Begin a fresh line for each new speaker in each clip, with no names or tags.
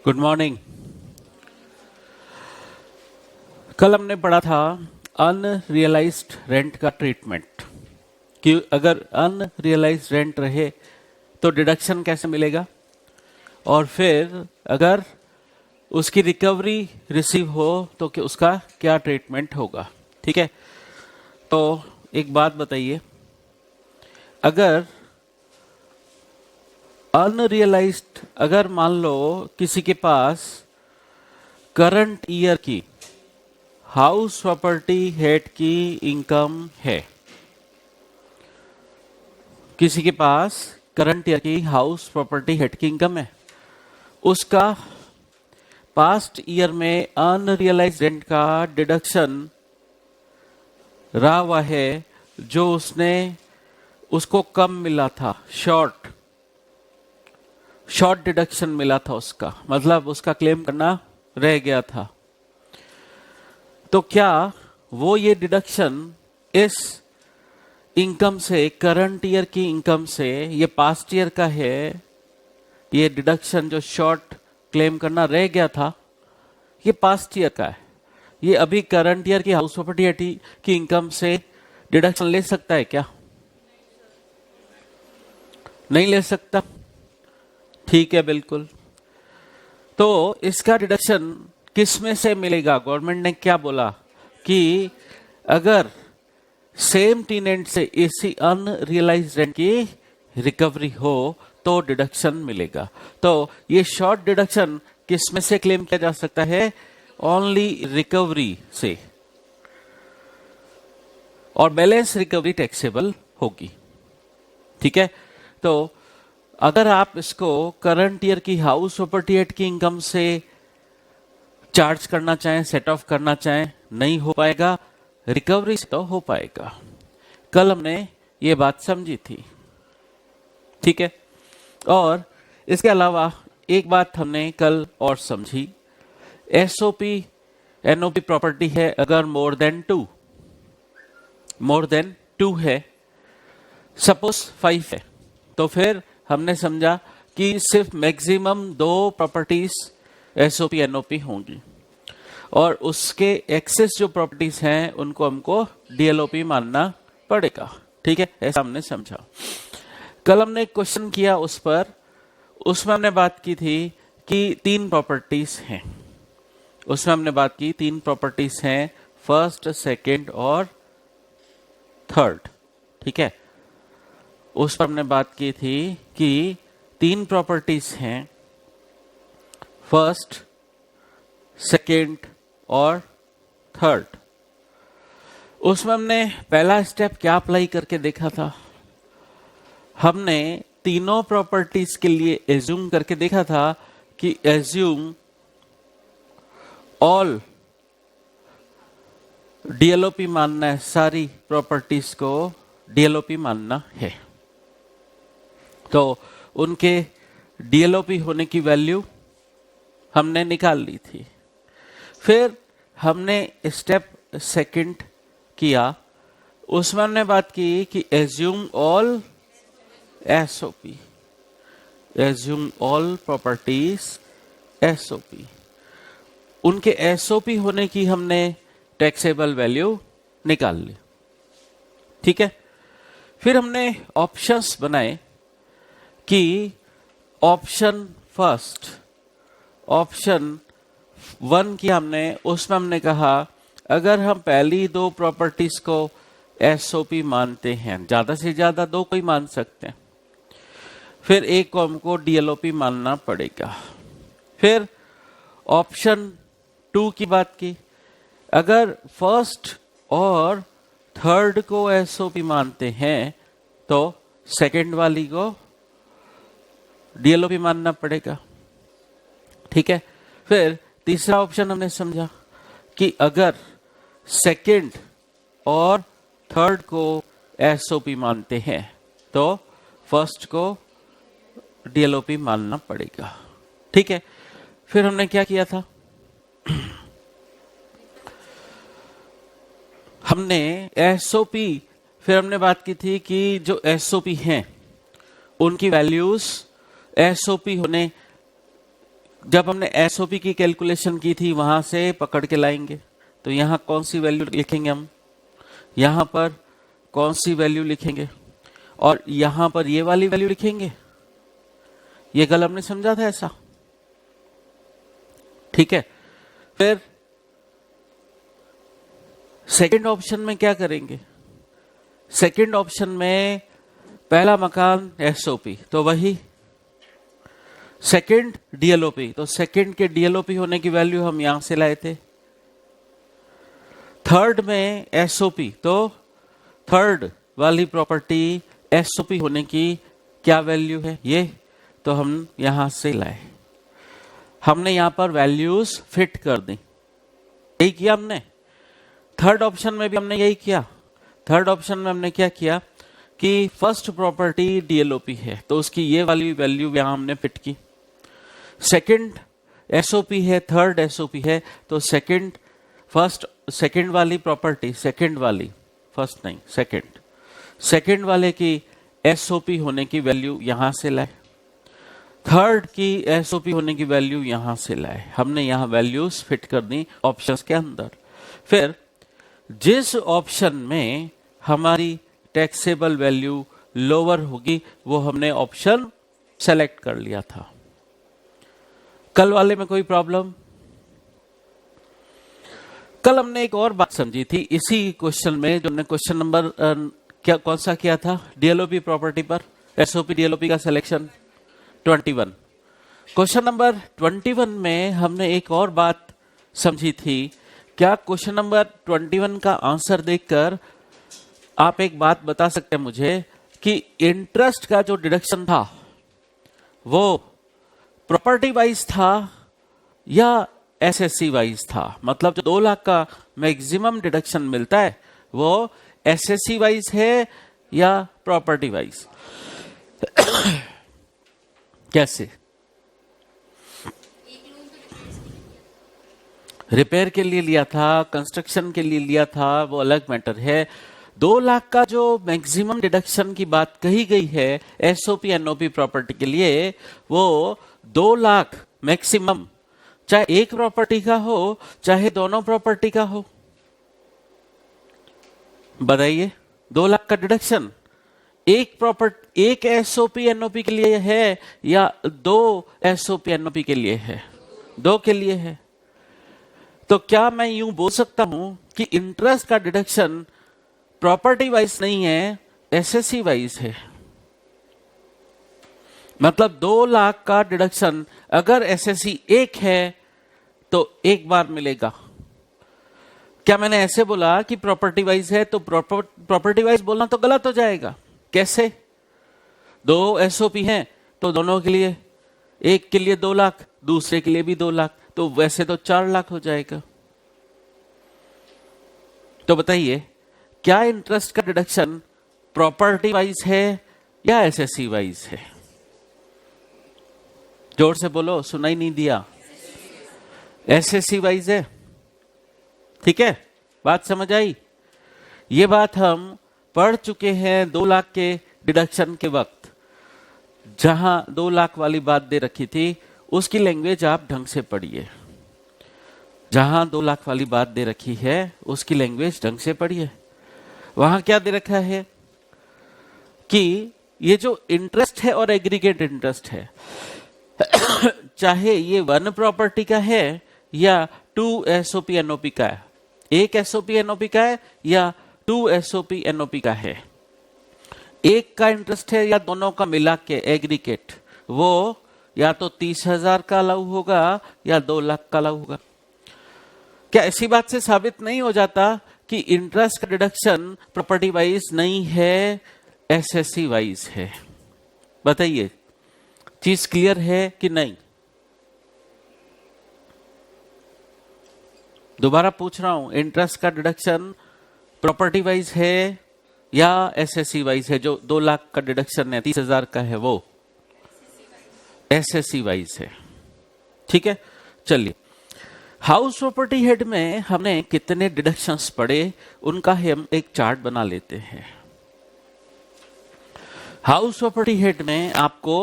Good morning. कल हमने पढ़ा था अनरियलाइज्ड रेंट का ट्रीटमेंट कि अगर अनरियलाइज्ड रेंट रहे तो डिडक्शन कैसे मिलेगा, और फिर अगर उसकी रिकवरी रिसीव हो तो कि उसका क्या ट्रीटमेंट होगा। ठीक है, तो एक बात बताइए, अगर अनरियलाइज्ड, अगर मान लो किसी के पास करंट ईयर की हाउस प्रॉपर्टी हेड की इनकम है, किसी के पास करंट ईयर की हाउस प्रॉपर्टी हेड की इनकम है, उसका पास्ट ईयर में अनरियलाइज्ड रेंट का डिडक्शन रहा हुआ है जो उसको कम मिला था, शॉर्ट डिडक्शन मिला था उसका, मतलब उसका क्लेम करना रह गया था। तो क्या वो ये डिडक्शन इस इनकम से, करंट ईयर की इनकम से, ये पास्ट ईयर का है, ये डिडक्शन जो शॉर्ट क्लेम करना रह गया था ये पास्ट ईयर का है, ये अभी करंट ईयर की हाउस प्रॉपर्टी की इनकम से डिडक्शन ले सकता है क्या? नहीं ले सकता। ठीक है, बिल्कुल। तो इसका डिडक्शन किस में से मिलेगा? गवर्नमेंट ने क्या बोला कि अगर सेम टेनेंट से इसी अनरियलाइज्ड रेंट की रिकवरी हो तो डिडक्शन मिलेगा। तो ये शॉर्ट डिडक्शन किस में से क्लेम किया जा सकता है? ओनली रिकवरी से, और बैलेंस रिकवरी टैक्सेबल होगी। ठीक है, तो अगर आप इसको करंट ईयर की हाउस प्रॉपर्टी एट की इनकम से चार्ज करना चाहें, सेट ऑफ करना चाहें, नहीं हो पाएगा, रिकवरी से तो हो पाएगा। कल हमने ये बात समझी थी। ठीक है, और इसके अलावा एक बात हमने कल और समझी, एसओपी एनओपी प्रॉपर्टी है अगर मोर देन टू है, सपोज 5 है, तो फिर हमने समझा कि सिर्फ मैक्सिमम 2 प्रॉपर्टीज एसओपी एनओपी होंगी, और उसके एक्सेस जो प्रॉपर्टीज हैं उनको हमको डीएलओपी मानना पड़ेगा। ठीक है, ऐसा हमने समझा। कल हमने एक क्वेश्चन किया उस पर, उसमें हमने बात की थी कि 3 प्रॉपर्टीज हैं, उसमें हमने बात की 3 प्रॉपर्टीज हैं, फर्स्ट, सेकंड और थर्ड। ठीक है, उस पर हमने बात की थी कि 3 प्रॉपर्टीज हैं, फर्स्ट, सेकंड और थर्ड। उसमें हमने पहला स्टेप क्या अप्लाई करके देखा था? हमने तीनों प्रॉपर्टीज के लिए एज्यूम करके देखा था कि एज्यूम ऑल डीएलओपी मानना है, सारी प्रॉपर्टीज को डीएलओपी मानना है। तो उनके डीएलओपी होने की वैल्यू हमने निकाल ली थी। फिर हमने स्टेप सेकंड किया, उसमें हमने बात की कि assume all SOP, assume all properties SOP, उनके एसओपी होने की हमने टैक्सेबल वैल्यू निकाल ली। ठीक है, फिर हमने ऑप्शंस बनाए कि ऑप्शन फर्स्ट, ऑप्शन 1 की हमने, उसमें हमने कहा अगर हम पहली 2 प्रॉपर्टीज को एसओपी मानते हैं, ज्यादा से ज्यादा 2 को ही मान सकते हैं, फिर एक को हमको डीएलओपी मानना पड़ेगा। फिर ऑप्शन 2 की बात की, अगर फर्स्ट और थर्ड को एसओपी मानते हैं तो सेकंड वाली को डीएलओपी मानना पड़ेगा। ठीक है, फिर तीसरा ऑप्शन हमने समझा कि अगर सेकंड और थर्ड को एसओपी मानते हैं तो फर्स्ट को डीएलओपी मानना पड़ेगा। ठीक है, फिर हमने क्या किया था? हमने एसओपी, फिर हमने बात की थी कि जो एसओपी हैं उनकी वैल्यूज एसओपी होने जब हमने एसओपी की कैलकुलेशन की थी वहां से पकड़ के लाएंगे। तो यहां कौन सी वैल्यू लिखेंगे हम, यहां पर कौन सी वैल्यू लिखेंगे और यहां पर ये वाली वैल्यू लिखेंगे। ये कल हमने समझा था ऐसा, ठीक है। फिर सेकंड ऑप्शन में क्या करेंगे, सेकंड ऑप्शन में पहला मकान एसओपी तो वही, सेकंड डीएलओपी तो सेकंड के डीएलओपी होने की वैल्यू हम यहां से लाए थे। थर्ड में एसओपी तो थर्ड वाली प्रॉपर्टी एसओपी होने की क्या वैल्यू है, ये तो हम यहां से लाए। हमने यहां पर वैल्यूज फिट कर दी, यही किया हमने। थर्ड ऑप्शन में भी हमने यही किया। थर्ड ऑप्शन में हमने क्या किया कि फर्स्ट प्रॉपर्टी डीएलओपी है तो उसकी ये वाली वैल्यू यहां हमने फिट की। सेकंड एसओपी है, थर्ड एसओपी है तो सेकंड फर्स्ट सेकंड वाली प्रॉपर्टी, सेकंड वाली, फर्स्ट नहीं सेकंड, सेकंड वाले की एसओपी होने की वैल्यू यहां से लाए। थर्ड की एसओपी होने की वैल्यू यहां से लाए। हमने यहां वैल्यूज फिट कर दी ऑप्शंस के अंदर। फिर जिस ऑप्शन में हमारी टैक्सेबल वैल्यू लोअर होगी वो हमने ऑप्शन सेलेक्ट कर लिया था। कल वाले में कोई प्रॉब्लम? कल हमने एक और बात समझी थी इसी क्वेश्चन में, जो हमने क्वेश्चन नंबर क्या कौन सा किया था डीएलओपी प्रॉपर्टी पर, एसओपी डीएलओपी का सिलेक्शन 21। क्वेश्चन नंबर 21 में हमने एक और बात समझी थी। क्या क्वेश्चन नंबर 21 का आंसर देखकर आप एक बात बता सकते हैं मुझे कि इंटरेस्ट का जो डिडक्शन था वो प्रॉपर्टी वाइज था या एसएससी वाइज था? मतलब जो 2 लाख का मैक्सिमम डिडक्शन मिलता है वो एसएससी वाइज है या प्रॉपर्टी वाइज? कैसे? रिपेयर के लिए लिया था, कंस्ट्रक्शन के लिए लिया था, वो अलग मैटर है। 2 लाख का जो मैक्सिमम डिडक्शन की बात कही गई है एसओपी एनओपी प्रॉपर्टी के लिए, वो 2 लाख मैक्सिमम, चाहे एक प्रॉपर्टी का हो चाहे दोनों प्रॉपर्टी का हो। बताइए, 2 लाख का डिडक्शन एक एसओपी एनओपी के लिए है या 2 एसओपी एनओपी के लिए है? 2 के लिए है। तो क्या मैं यूं बोल सकता हूं कि इंटरेस्ट का डिडक्शन प्रॉपर्टी वाइज नहीं है, एसएससी वाइज है? मतलब 2 लाख का डिडक्शन अगर एसएससी 1 है तो एक बार मिलेगा। क्या मैंने ऐसे बोला कि प्रॉपर्टी वाइज है तो प्रॉपर्टी वाइज बोलना तो गलत हो जाएगा? कैसे? 2 एसओपी हैं तो दोनों के लिए, एक के लिए 2 लाख, दूसरे के लिए भी 2 लाख, तो वैसे तो 4 लाख हो जाएगा। तो बताइए, क्या इंटरेस्ट का डिडक्शन प्रॉपर्टी वाइज है या एसएससी वाइज है? जोर से बोलो, सुनाई नहीं दिया। एसएससी वाइज है, ठीक है, बात समझ आई? ये बात हम पढ़ चुके हैं 2 लाख के डिडक्शन के वक्त। जहां 2 लाख वाली बात दे रखी थी उसकी लैंग्वेज आप ढंग से पढ़िए। जहां 2 लाख वाली बात दे रखी है उसकी लैंग्वेज ढंग से पढ़िए। वहां क्या दे रखा है कि ये जो इंटरेस्ट है और एग्रीगेट इंटरेस्ट है, चाहे ये 1 प्रॉपर्टी का है या 2 एसओपी एनओपी का है, 1 एसओपी एनओपी का है या 2 एसओपी एनओपी का है, एक का इंटरेस्ट है या दोनों का मिला के एग्रीगेट, वो या तो 30,000 का अलाउ होगा या 2 लाख का अलाउ होगा। क्या ऐसी बात से साबित नहीं हो जाता कि इंटरेस्ट का डिडक्शन प्रॉपर्टी वाइज नहीं है, एसएससी वाइज है? बताइए, चीज क्लियर है कि नहीं? दोबारा पूछ रहा हूं, इंटरेस्ट का डिडक्शन प्रॉपर्टी वाइज है या एसएससी वाइज है? जो 2 लाख का डिडक्शन है, 30,000 का है, वो एसएससी वाइज है, ठीक है। चलिए, हाउस प्रॉपर्टी हेड में हमने कितने डिडक्शंस पढ़े उनका हम एक चार्ट बना लेते हैं। हाउस प्रॉपर्टी हेड में आपको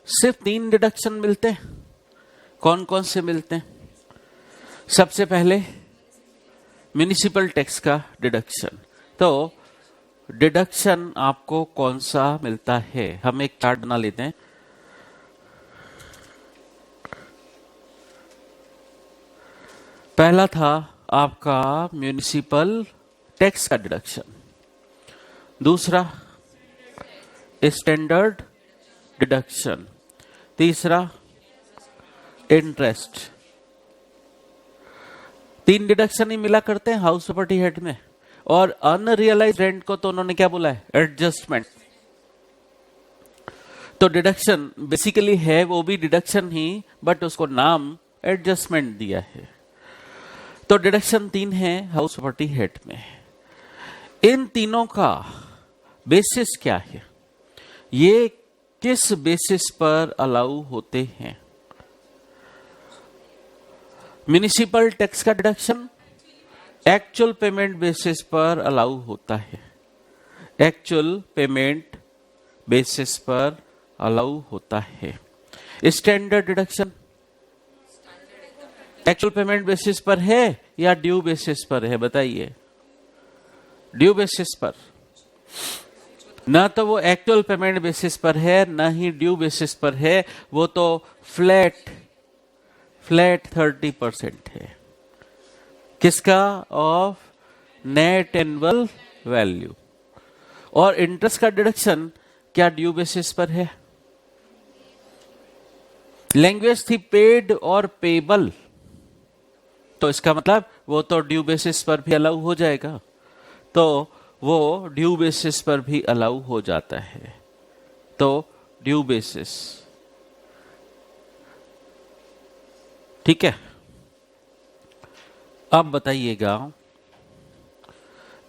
सिर्फ 3 डिडक्शन मिलते हैं। कौन कौन से मिलते हैं? सबसे पहले म्युनिसिपल टैक्स का डिडक्शन। तो डिडक्शन आपको कौन सा मिलता है, हम एक चार्ट बना लेते हैं। पहला था आपका म्युनिसिपल टैक्स का डिडक्शन, दूसरा स्टैंडर्ड डिडक्शन, तीसरा इंटरेस्ट। 3 डिडक्शन ही मिला करते हैं हाउस प्रॉपर्टी हेड में, और अनरियलाइज रेंट को तो उन्होंने क्या बोला है? एडजस्टमेंट। तो डिडक्शन बेसिकली है वो भी डिडक्शन ही, बट उसको नाम एडजस्टमेंट दिया है। तो डिडक्शन 3 है हाउस प्रॉपर्टी हेड में। इन तीनों का बेसिस क्या है? ये किस बेसिस पर अलाउ होते हैं? म्युनिसिपल टैक्स का डिडक्शन एक्चुअल पेमेंट बेसिस पर अलाउ होता है। एक्चुअल पेमेंट बेसिस पर अलाउ होता है। Standard deduction actual payment basis पर है या ड्यू बेसिस पर है? बताइए। ड्यू बेसिस पर। ना तो वो एक्चुअल पेमेंट बेसिस पर है, ना ही ड्यू बेसिस पर है, वो तो फ्लैट 30% है। किसका? Of net annual value. और इंटरेस्ट का डिडक्शन क्या ड्यू बेसिस पर है? लैंग्वेज थी पेड और पेबल, तो इसका मतलब वो तो ड्यू बेसिस पर भी अलाउ हो जाएगा, तो वो ड्यू बेसिस पर भी अलाउ हो जाता है। तो ड्यू बेसिस, ठीक है। अब बताइएगा,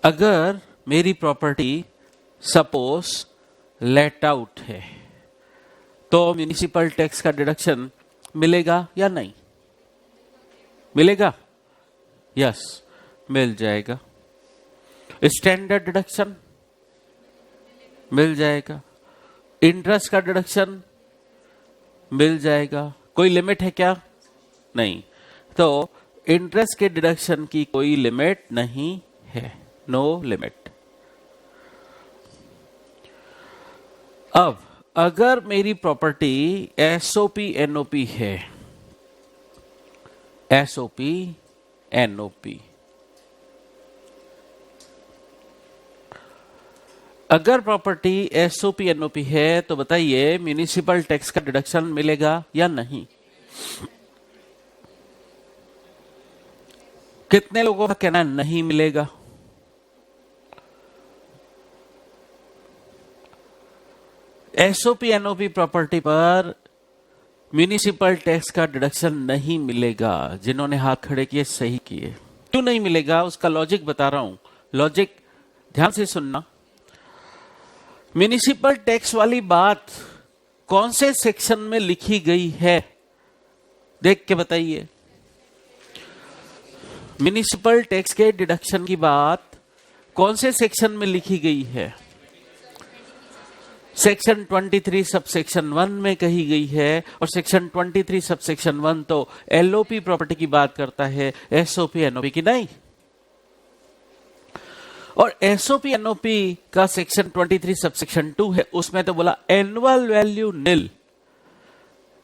अगर मेरी प्रॉपर्टी सपोज लेट आउट है तो म्युनिसिपल टैक्स का डिडक्शन मिलेगा या नहीं? मिलेगा? यस, मिल जाएगा। स्टैंडर्ड डिडक्शन मिल जाएगा। इंटरेस्ट का डिडक्शन मिल जाएगा। कोई लिमिट है क्या? नहीं। तो इंटरेस्ट के डिडक्शन की कोई लिमिट नहीं है, नो लिमिट। अब अगर मेरी प्रॉपर्टी एसओपी एनओपी है, एसओपी एनओपी, अगर प्रॉपर्टी एसओपी एनओपी है तो बताइए म्युनिसिपल टैक्स का डिडक्शन मिलेगा या नहीं? कितने लोगों का कहना नहीं मिलेगा? एसओपी एनओपी प्रॉपर्टी पर म्युनिसिपल टैक्स का डिडक्शन नहीं मिलेगा। जिन्होंने हाथ खड़े किए सही किए। क्यों नहीं मिलेगा उसका लॉजिक बता रहा हूं। लॉजिक ध्यान से सुनना। म्युनिसिपल टैक्स वाली बात कौन से सेक्शन में लिखी गई है, देख के बताइए। म्युनिसिपल टैक्स के डिडक्शन की बात कौन से सेक्शन में लिखी गई है? सेक्शन 23 सबसेक्शन 1 में कही गई है। और सेक्शन 23 सबसेक्शन 1 तो एलओपी प्रॉपर्टी की बात करता है, एसओपी एनओपी की नहीं। और एसओपी एनओपी का सेक्शन 23 सबसेक्शन 2 है, उसमें तो बोला एनुअल वैल्यू निल।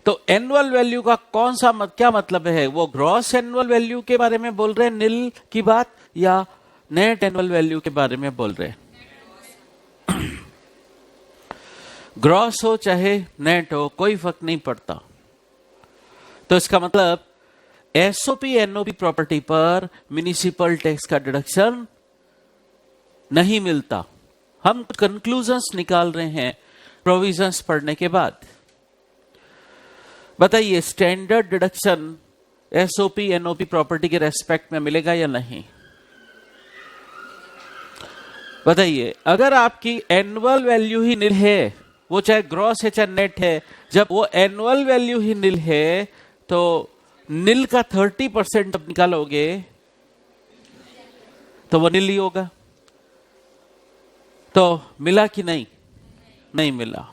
तो एनुअल वैल्यू का कौन सा क्या मतलब है? वो ग्रॉस एनुअल वैल्यू के बारे में बोल रहे हैं निल की बात, या नेट एनुअल वैल्यू के बारे में बोल रहे हैं? ग्रॉस हो चाहे नेट हो कोई फर्क नहीं पड़ता। तो इसका मतलब एसओपी एनओपी प्रॉपर्टी पर म्युनिसिपल टैक्स का डिडक्शन नहीं मिलता। हम कंक्लूजन्स निकाल रहे हैं प्रोविजंस पढ़ने के बाद। बताइए standard deduction SOP NOP property के रेस्पेक्ट में मिलेगा या नहीं? बताइए, अगर आपकी एनुअल वैल्यू ही निल है, वो चाहे ग्रॉस है चाहे नेट है, जब वो एनुअल वैल्यू ही निल है तो निल का 30% जब निकालोगे तो वो निल ही होगा। तो मिला कि नहीं? नहीं मिला।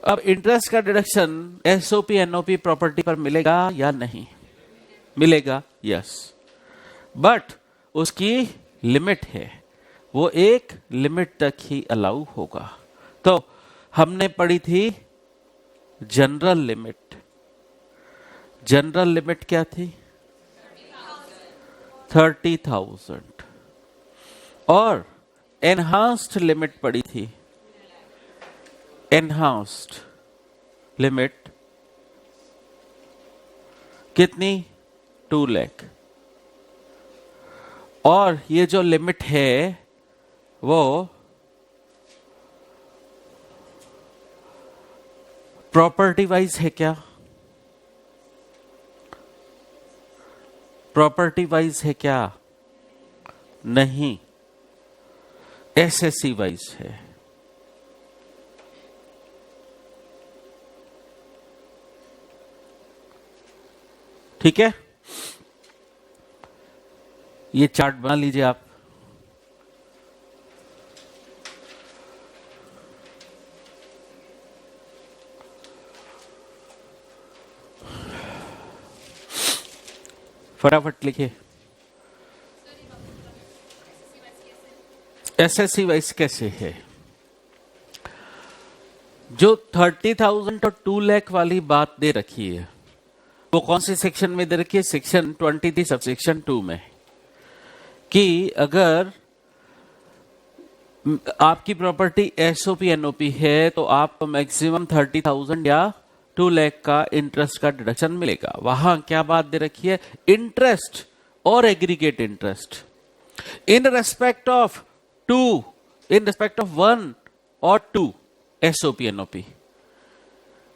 अब इंटरेस्ट का डिडक्शन एसओपी एनओपी प्रॉपर्टी पर मिलेगा या नहीं? मिलेगा, यस, बट उसकी लिमिट है, वो एक लिमिट तक ही अलाउ होगा। तो हमने पढ़ी थी जनरल लिमिट। जनरल लिमिट क्या थी? 30,000। और एनहांस्ड लिमिट पढ़ी थी। एनहांस्ड लिमिट कितनी? 2 लाख। और ये जो लिमिट है वो प्रॉपर्टी वाइज है क्या? प्रॉपर्टी वाइज है क्या? नहीं, एसएससी वाइज है। ठीक है, ये चार्ट बना लीजिए आप। फटाफट लिखिए। एसएससी वाइज कैसे है? जो 30,000 और 2 लाख वाली बात दे रखी है वो कौन सी सेक्शन में दे रखी है? सेक्शन 23 सब सेक्शन 2 में, कि अगर आपकी प्रॉपर्टी एसओपी एनओपी है तो आपको मैक्सिमम 30,000 या 2 लाख का इंटरेस्ट का डिडक्शन मिलेगा। वहां क्या बात दे रखी है? इंटरेस्ट और aggregate interest in respect of 2, in respect of 1 और 2 एसओपी एनओपी।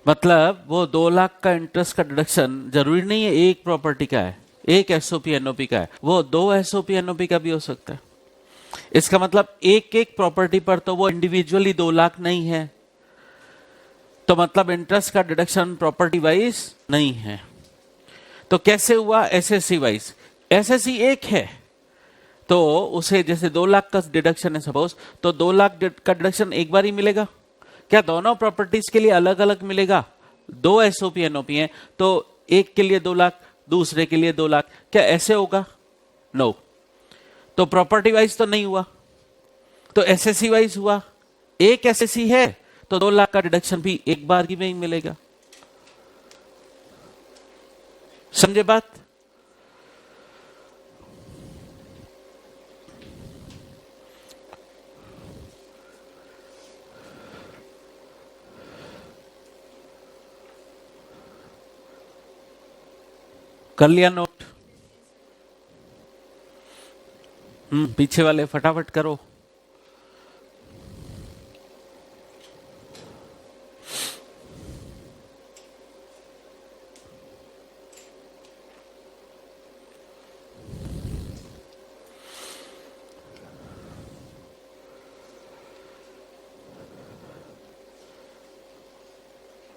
मतलब वो 2 लाख का इंटरेस्ट का डिडक्शन जरूरी नहीं है एक प्रॉपर्टी का है, एक एसओपी एनओपी का है, वो 2 एसओपी एनओपी का भी हो सकता है। इसका मतलब एक एक प्रॉपर्टी पर तो वो इंडिविजुअली 2 लाख नहीं है, तो मतलब इंटरेस्ट का डिडक्शन प्रॉपर्टी वाइज नहीं है। तो कैसे हुआ? SSC wise. एसएससी एक है तो उसे जैसे 2 लाख का डिडक्शन है सपोज, तो 2 लाख का डिडक्शन एक बार ही मिलेगा क्या? दोनों प्रॉपर्टीज के लिए अलग अलग मिलेगा? 2 एसओपी एनओपी हैं तो एक के लिए 2 लाख, दूसरे के लिए 2 लाख, क्या ऐसे होगा? नो। तो प्रॉपर्टी वाइज तो नहीं हुआ, तो एसएससी वाइज हुआ। एक एसएससी है तो 2 लाख का डिडक्शन भी एक बार ही में ही मिलेगा। समझे बात? कर लिया नोट? पीछे वाले फटाफट करो।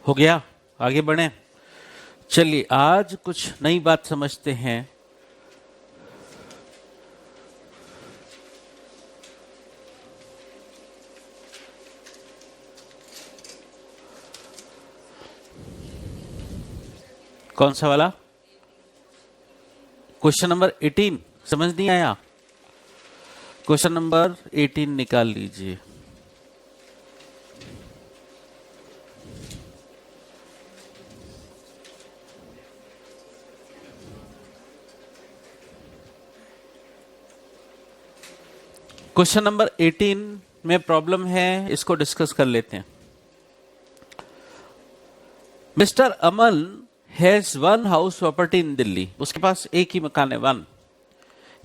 हो गया? आगे बढ़े। चलिए आज कुछ नई बात समझते हैं। कौन सा वाला? क्वेश्चन नंबर 18 समझ नहीं आया? क्वेश्चन नंबर 18 निकाल लीजिए। क्वेश्चन नंबर 18 में प्रॉब्लम है, इसको डिस्कस कर लेते हैं। Mister Aman has 1 house property in Delhi. उसके पास एक ही मकान है, 1।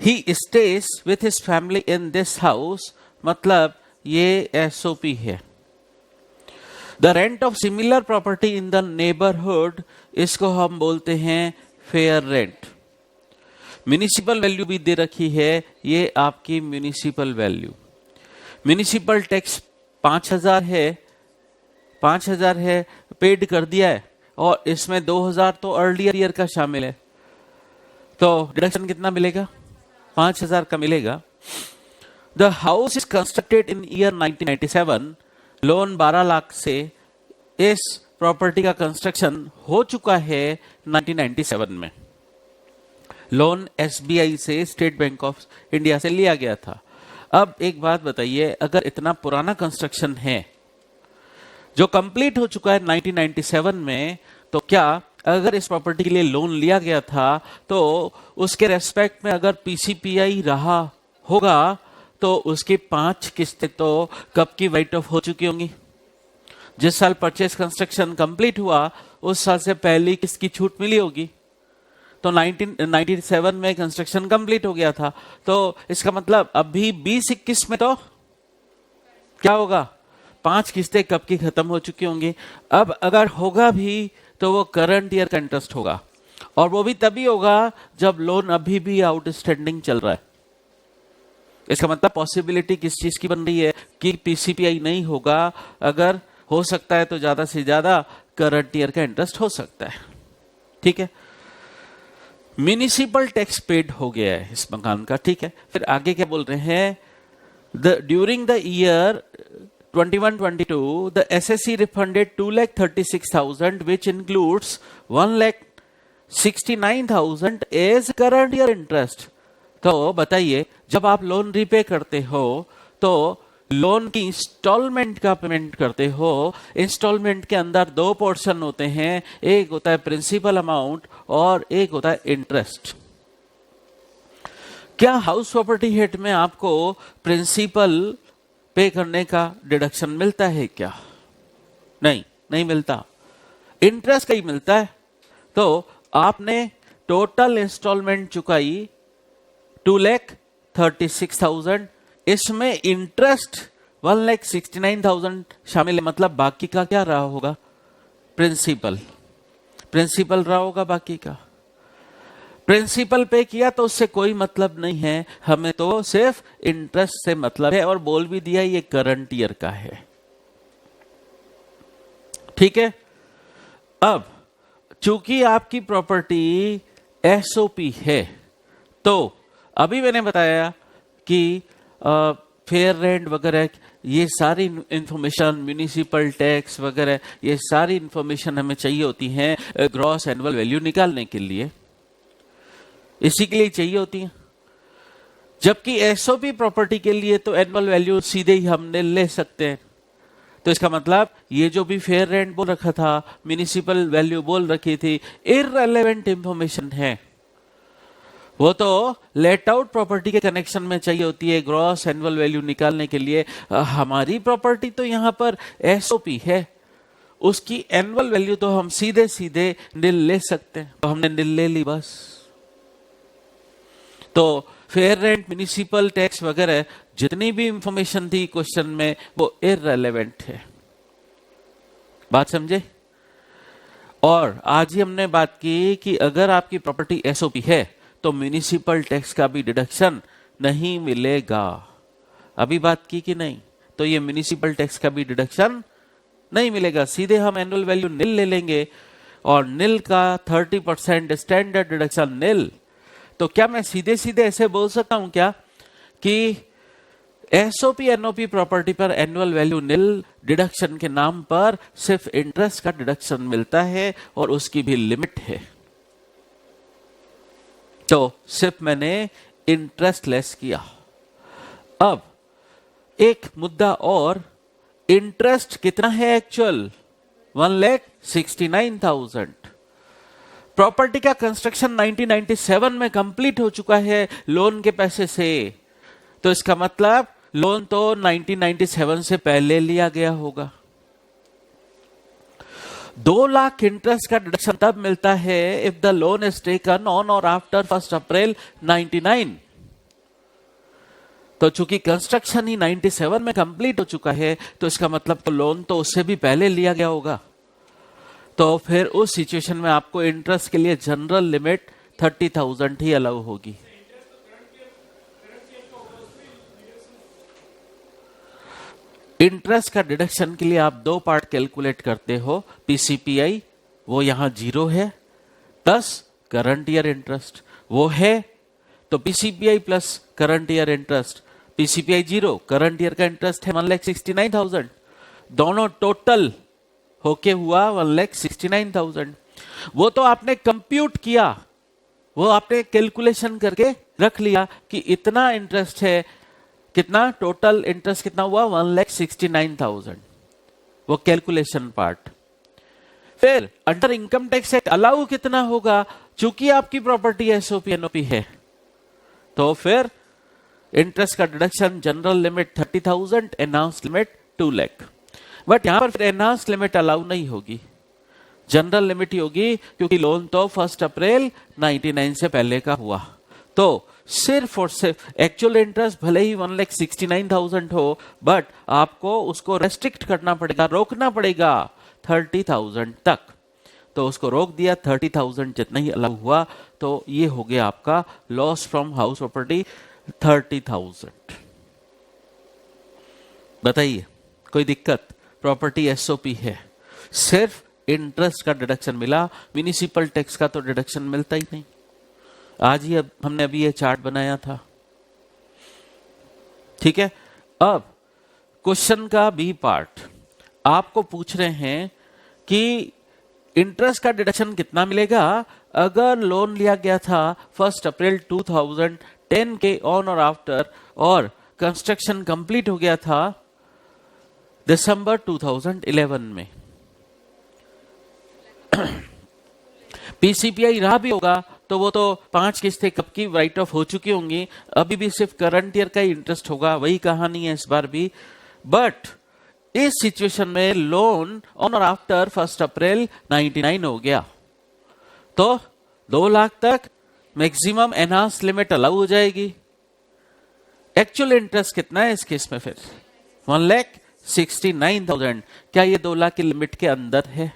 ही stays with his family in this house, मतलब ये एसओपी है। The rent of similar property in the neighbourhood, इसको हम बोलते हैं फेयर रेंट। म्युनिसिपल वैल्यू भी दे रखी है, ये आपकी म्युनिसिपल वैल्यू। म्युनिसिपल टैक्स 5,000 है, 5,000 है, पेड कर दिया है, और इसमें 2,000 तो अर्लियर ईयर का शामिल है, तो डिडक्शन कितना मिलेगा? 5,000 का मिलेगा। The house is constructed in year 1997, loan 12 lakh से इस प्रॉपर्टी का कंस्ट्रक्शन हो चुका है 1997 में। लोन एसबीआई से, स्टेट बैंक ऑफ इंडिया से लिया गया था। अब एक बात बताइए, अगर इतना पुराना कंस्ट्रक्शन है जो कंप्लीट हो चुका है 1997 में, तो क्या अगर इस प्रॉपर्टी के लिए लोन लिया गया था तो उसके रेस्पेक्ट में अगर पीसीपीआई रहा होगा तो उसकी 5 किस्तें तो कब की राइट ऑफ हो चुकी होंगी? जिस साल परचेस कंस्ट्रक्शन कंप्लीट हुआ उस साल से पहली किस्त की छूट मिली होगी। तो 1997 में कंस्ट्रक्शन कंप्लीट हो गया था, तो इसका मतलब अभी 2021 में तो क्या होगा? 5 किस्तें कब की खत्म हो चुकी होंगी। अब अगर होगा भी तो वो करंट ईयर का इंटरेस्ट होगा, और वो भी तभी होगा जब लोन अभी भी आउटस्टैंडिंग चल रहा है। इसका मतलब पॉसिबिलिटी किस चीज की बन रही है कि पीसीपीआई नहीं होगा, अगर हो सकता है तो ज्यादा से ज्यादा करंट ईयर का इंटरेस्ट हो सकता है। ठीक है, म्युनिसिपल टैक्स पेड हो गया है इस मकान का। ठीक है, फिर आगे क्या बोल रहे हैं? During the year 21-22, the SSC refunded 2,36,000, which includes 1,69,000 as current year interest. तो बताइए, जब आप लोन रीपे करते हो तो लोन की इंस्टॉलमेंट का पेमेंट करते हो। इंस्टॉलमेंट के अंदर 2 पोर्शन होते हैं, एक होता है प्रिंसिपल अमाउंट और एक होता है इंटरेस्ट। क्या हाउस प्रॉपर्टी हेड में आपको प्रिंसिपल पे करने का डिडक्शन मिलता है क्या? नहीं, नहीं मिलता। इंटरेस्ट का ही मिलता है। तो आपने टोटल इंस्टॉलमेंट चुकाई 2,36,000, इसमें इंटरेस्ट 1,69,000 शामिल है, मतलब बाकी का क्या रहा होगा? प्रिंसिपल रहा होगा बाकी का। प्रिंसिपल पे किया तो उससे कोई मतलब नहीं है, हमें तो सिर्फ इंटरेस्ट से मतलब है, और बोल भी दिया ये करंट ईयर का है। ठीक है, अब चूंकि आपकी प्रॉपर्टी एसओपी है, तो अभी मैंने बताया कि फेयर रेंट वगैरह ये सारी इंफॉर्मेशन, म्युनिसिपल टैक्स वगैरह ये सारी इंफॉर्मेशन हमें चाहिए होती है ग्रॉस एनुअल वैल्यू निकालने के लिए, इसी के लिए चाहिए होती है। जबकि एसओपी प्रॉपर्टी के लिए तो एनुअल वैल्यू सीधे ही हमने ले सकते हैं। तो इसका मतलब ये जो भी फेयर रेंट बोल रखा था, म्युनिसिपल वैल्यू बोल रखी थी, इररिलेवेंट इंफॉर्मेशन है। वो तो लेट आउट प्रॉपर्टी के कनेक्शन में चाहिए होती है ग्रॉस एनुअल वैल्यू निकालने के लिए। हमारी प्रॉपर्टी तो यहां पर एसओपी है, उसकी एनुअल वैल्यू तो हम सीधे सीधे निल ले सकते हैं, तो हमने निल ले ली बस। तो फेयर रेंट, म्युनिसिपल टैक्स वगैरह जितनी भी इंफॉर्मेशन थी क्वेश्चन में वो इररिलेवेंट है। बात समझे? और आज ही हमने बात की कि अगर आपकी प्रॉपर्टी एसओपी है तो म्युनिसिपल टैक्स का भी डिडक्शन नहीं मिलेगा। अभी बात की कि नहीं? तो ये म्युनिसिपल टैक्स का भी डिडक्शन नहीं मिलेगा, सीधे हम एनुअल वैल्यू निल ले लेंगे, और निल का 30% स्टैंडर्ड डिडक्शन निल। तो क्या मैं सीधे सीधे ऐसे बोल सकता हूं क्या कि एसओपी एनओपी प्रॉपर्टी पर एनुअल वैल्यू निल, डिडक्शन के नाम पर सिर्फ इंटरेस्ट का डिडक्शन मिलता है और उसकी भी लिमिट है? तो सिर्फ मैंने इंटरेस्ट लेस किया। अब एक मुद्दा और, इंटरेस्ट कितना है एक्चुअल? 1,69,000। प्रॉपर्टी का कंस्ट्रक्शन 1997 में कंप्लीट हो चुका है लोन के पैसे से, तो इसका मतलब लोन तो 1997 से पहले लिया गया होगा। 2 लाख इंटरेस्ट का डिडक्शन तब मिलता है if the loan is taken on और आफ्टर 1 अप्रैल 99। तो चूंकि कंस्ट्रक्शन ही 97 में कंप्लीट हो चुका है, तो इसका मतलब तो लोन तो उससे भी पहले लिया गया होगा। तो फिर उस सिचुएशन में आपको इंटरेस्ट के लिए जनरल लिमिट 30,000 ही अलाउ होगी। इंटरेस्ट का डिडक्शन के लिए आप 2 पार्ट कैलकुलेट करते हो, पीसीपीआई वो यहां 0 है, प्लस करंट ईयर इंटरेस्ट वो है, तो PCPI plus current year interest, PCPI 0, current year का इंटरेस्ट है 1,69,000, दोनों टोटल होके हुआ 1,69,000। वो तो आपने कंप्यूट किया, वो आपने कैलकुलेशन करके रख लिया कि इतना इंटरेस्ट है, कितना टोटल इंटरेस्ट कितना हुआ 1,69,000, वो कैलकुलेशन पार्ट। फिर under income tax act allow कितना होगा, चूंकि आपकी प्रॉपर्टी एसओपी एनओपी है, तो फिर इंटरेस्ट का deduction general limit 30,000, enhance limit 2 lakh. But यहां पर फिर एनहांस लिमिट अलाउ नहीं होगी, जनरल लिमिट ही होगी, क्योंकि लोन तो 1 अप्रैल 99 से पहले का हुआ। तो सिर्फ और सिर्फ एक्चुअल इंटरेस्ट भले ही 1,69,000 हो, बट आपको उसको रेस्ट्रिक्ट करना पड़ेगा, रोकना पड़ेगा 30,000 तक। तो उसको रोक दिया, 30,000 जितना ही अलाउ हुआ, तो ये हो गया आपका लॉस फ्रॉम हाउस प्रॉपर्टी 30,000। बताइए कोई दिक्कत? प्रॉपर्टी एसओपी है, सिर्फ इंटरेस्ट का डिडक्शन मिला, म्युनिसिपल टैक्स का तो डिडक्शन मिलता ही नहीं। आज ही हमने अभी ये चार्ट बनाया था, ठीक है। अब क्वेश्चन का बी पार्ट आपको पूछ रहे हैं कि इंटरेस्ट का डिडक्शन कितना मिलेगा अगर लोन लिया गया था 1 अप्रैल 2010 के ऑन और आफ्टर, और कंस्ट्रक्शन कंप्लीट हो गया था दिसंबर 2011 में। पीसीपीआई रहा भी होगा तो वो तो 5 किस्तें कब की राइट ऑफ हो चुकी होंगी, अभी भी सिर्फ करंट ईयर का ही इंटरेस्ट होगा, वही कहानी है इस बार भी। बट इस सिचुएशन में लोन ऑन और आफ्टर 1 अप्रैल 99 हो गया, तो 2 लाख तक मैक्सिमम एनहांस लिमिट अलाउ हो जाएगी। एक्चुअल इंटरेस्ट कितना है इस केस में? फिर 1,69,000। क्या ये 2 लाख की लिमिट के अंदर है?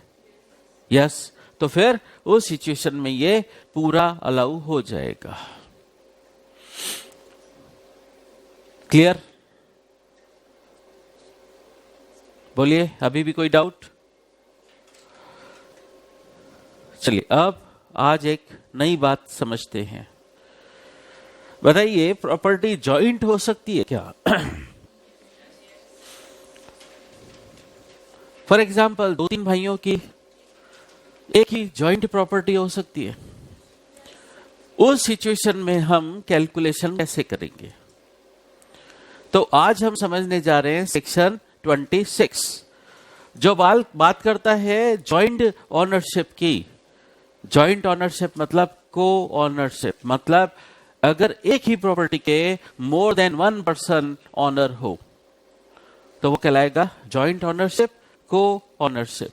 यस। तो फिर उस सिचुएशन में ये पूरा अलाउ हो जाएगा। क्लियर? बोलिए, अभी भी कोई डाउट? चलिए अब आज एक नई बात समझते हैं। बताइए, प्रॉपर्टी जॉइंट हो सकती है क्या? फॉर एग्जाम्पल 2-3 भाइयों की एक ही जॉइंट प्रॉपर्टी हो सकती है। उस सिचुएशन में हम कैलकुलेशन कैसे करेंगे? तो आज हम समझने जा रहे हैं सेक्शन 26, जो बात करता है जॉइंट ऑनरशिप की। जॉइंट ऑनरशिप मतलब को ऑनरशिप, मतलब अगर एक ही प्रॉपर्टी के मोर देन 1 पर्सन ऑनर हो तो वो कहलाएगा जॉइंट ऑनरशिप, को ऑनरशिप।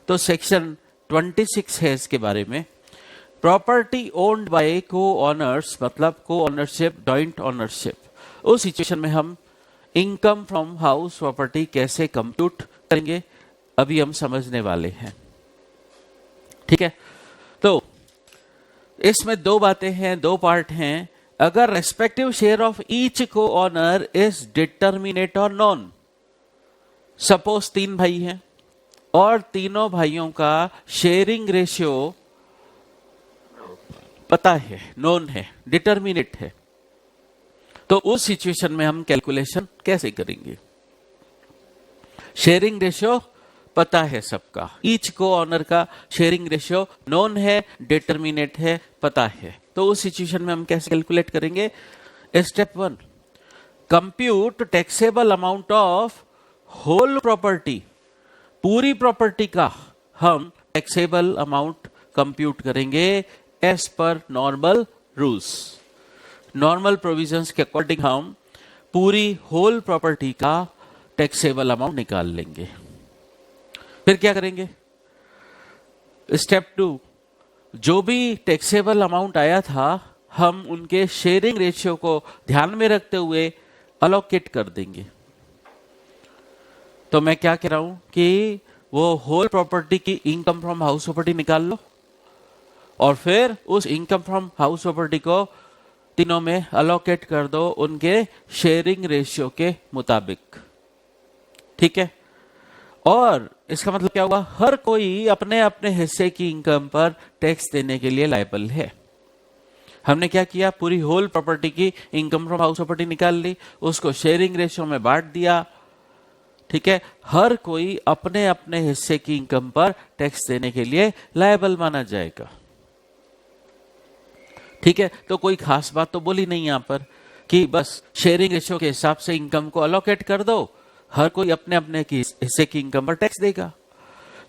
तो सेक्शन 26 है इसके बारे में। प्रॉपर्टी ओन्ड बाय को ऑनर्स मतलब को ऑनरशिप, जॉइंट ऑनरशिप। उस सिचुएशन में हम इनकम फ्रॉम हाउस प्रॉपर्टी कैसे कंप्यूट करेंगे अभी हम समझने वाले हैं, ठीक है। तो इसमें 2 बातें हैं, 2 पार्ट हैं। अगर रेस्पेक्टिव शेयर ऑफ ईच को ऑनर इज डिटर्मिनेट और नॉन, सपोज 3 भाई हैं और तीनों भाइयों का शेयरिंग रेशियो पता है, नोन है, डिटर्मिनेट है, तो उस सिचुएशन में हम कैलकुलेशन कैसे करेंगे? शेयरिंग रेशियो पता है सबका, ईच को ऑनर का शेयरिंग रेशियो नोन है, डिटर्मिनेट है, पता है, तो उस सिचुएशन में हम कैसे कैलकुलेट करेंगे? Step 1, compute taxable amount of whole property. पूरी प्रॉपर्टी का हम टैक्सेबल अमाउंट कंप्यूट करेंगे as per normal rules. Normal provisions के अकॉर्डिंग हम पूरी होल प्रॉपर्टी का टैक्सेबल अमाउंट निकाल लेंगे। फिर क्या करेंगे? स्टेप 2, जो भी टैक्सेबल अमाउंट आया था हम उनके शेयरिंग रेशियो को ध्यान में रखते हुए अलोकेट कर देंगे। तो मैं क्या कह रहा हूं कि वो होल प्रॉपर्टी की इनकम फ्रॉम हाउस प्रॉपर्टी निकाल लो और फिर उस इनकम फ्रॉम हाउस प्रॉपर्टी को तीनों में अलोकेट कर दो उनके शेयरिंग रेशियो के मुताबिक, ठीक है। और इसका मतलब क्या हुआ? हर कोई अपने अपने हिस्से की इनकम पर टैक्स देने के लिए लायबल है। हमने क्या किया? पूरी होल प्रॉपर्टी की इनकम फ्रॉम हाउस प्रॉपर्टी निकाल ली, उसको शेयरिंग रेशियो में बांट दिया, ठीक है, हर कोई अपने अपने हिस्से की इनकम पर टैक्स देने के लिए लायबल माना जाएगा। ठीक है, तो कोई खास बात तो बोली नहीं यहां पर कि बस शेयरिंग रेशियो के हिसाब से इनकम को अलोकेट कर दो, हर कोई अपने अपने की हिस्से की इनकम पर टैक्स देगा।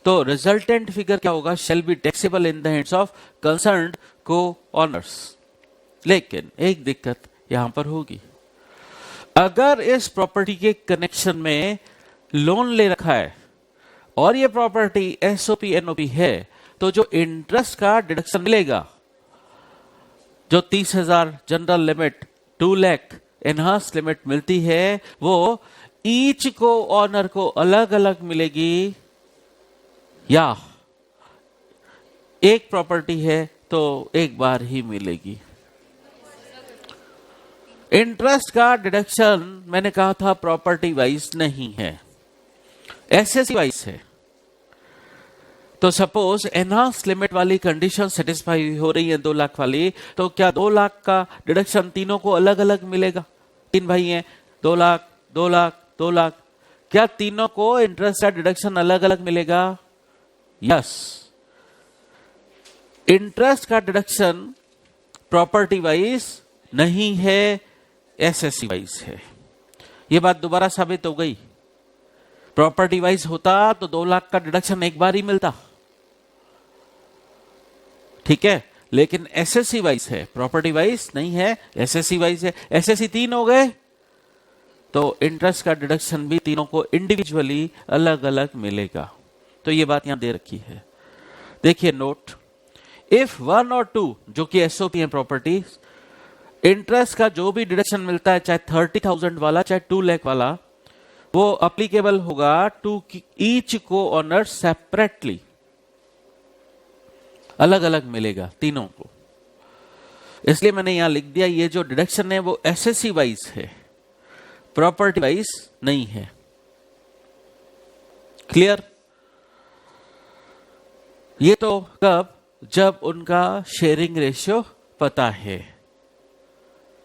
तो रिजल्टेंट फिगर क्या होगा? Shall be taxable in the hands of concerned को ऑनर्स। लेकिन एक दिक्कत यहां पर होगी, अगर इस प्रॉपर्टी के कनेक्शन में लोन ले रखा है और ये प्रॉपर्टी एसओपी एनओपी है, तो जो इंटरेस्ट का डिडक्शन मिलेगा, जो 30,000 general limit, 2 lakh enhance limit मिलती है, वो ईच को ऑनर को अलग अलग मिलेगी या एक प्रॉपर्टी है तो एक बार ही मिलेगी। इंटरेस्ट का डिडक्शन मैंने कहा था प्रॉपर्टी वाइज नहीं है, एसएससी वाइज है। तो सपोज एनहांस लिमिट वाली कंडीशन सेटिस्फाई हो रही है 2 लाख वाली, तो क्या 2 लाख का डिडक्शन तीनों को अलग अलग मिलेगा? 3 भाई हैं, 2 लाख 2 लाख 2 लाख, क्या तीनों को इंटरेस्ट का डिडक्शन अलग अलग मिलेगा? यस, इंटरेस्ट का डिडक्शन प्रॉपर्टी वाइज नहीं है, एसएससी वाइज है। यह बात दोबारा साबित हो गई। प्रॉपर्टी वाइज होता तो 2 लाख का डिडक्शन एक बार ही मिलता, ठीक है, लेकिन एसएससी वाइज है, प्रॉपर्टी वाइज नहीं है, एसएससी वाइज है। एसएससी 3 हो गए तो इंटरेस्ट का डिडक्शन भी तीनों को इंडिविजुअली अलग अलग मिलेगा। तो ये बात यहां दे रखी है, देखिए नोट, इफ 1 और 2 जो कि एसओपी है प्रॉपर्टी, इंटरेस्ट का जो भी डिडक्शन मिलता है, चाहे 30,000 वाला चाहे 2 लाख वाला, वो अप्लीकेबल होगा टू ईच को ऑनर सेपरेटली, अलग अलग मिलेगा तीनों को। इसलिए मैंने यहां लिख दिया, ये जो डिडक्शन है वो एसएससी वाइज है, प्रॉपर्टी वाइज नहीं है। क्लियर? ये तो कब? जब उनका शेयरिंग रेशियो पता है।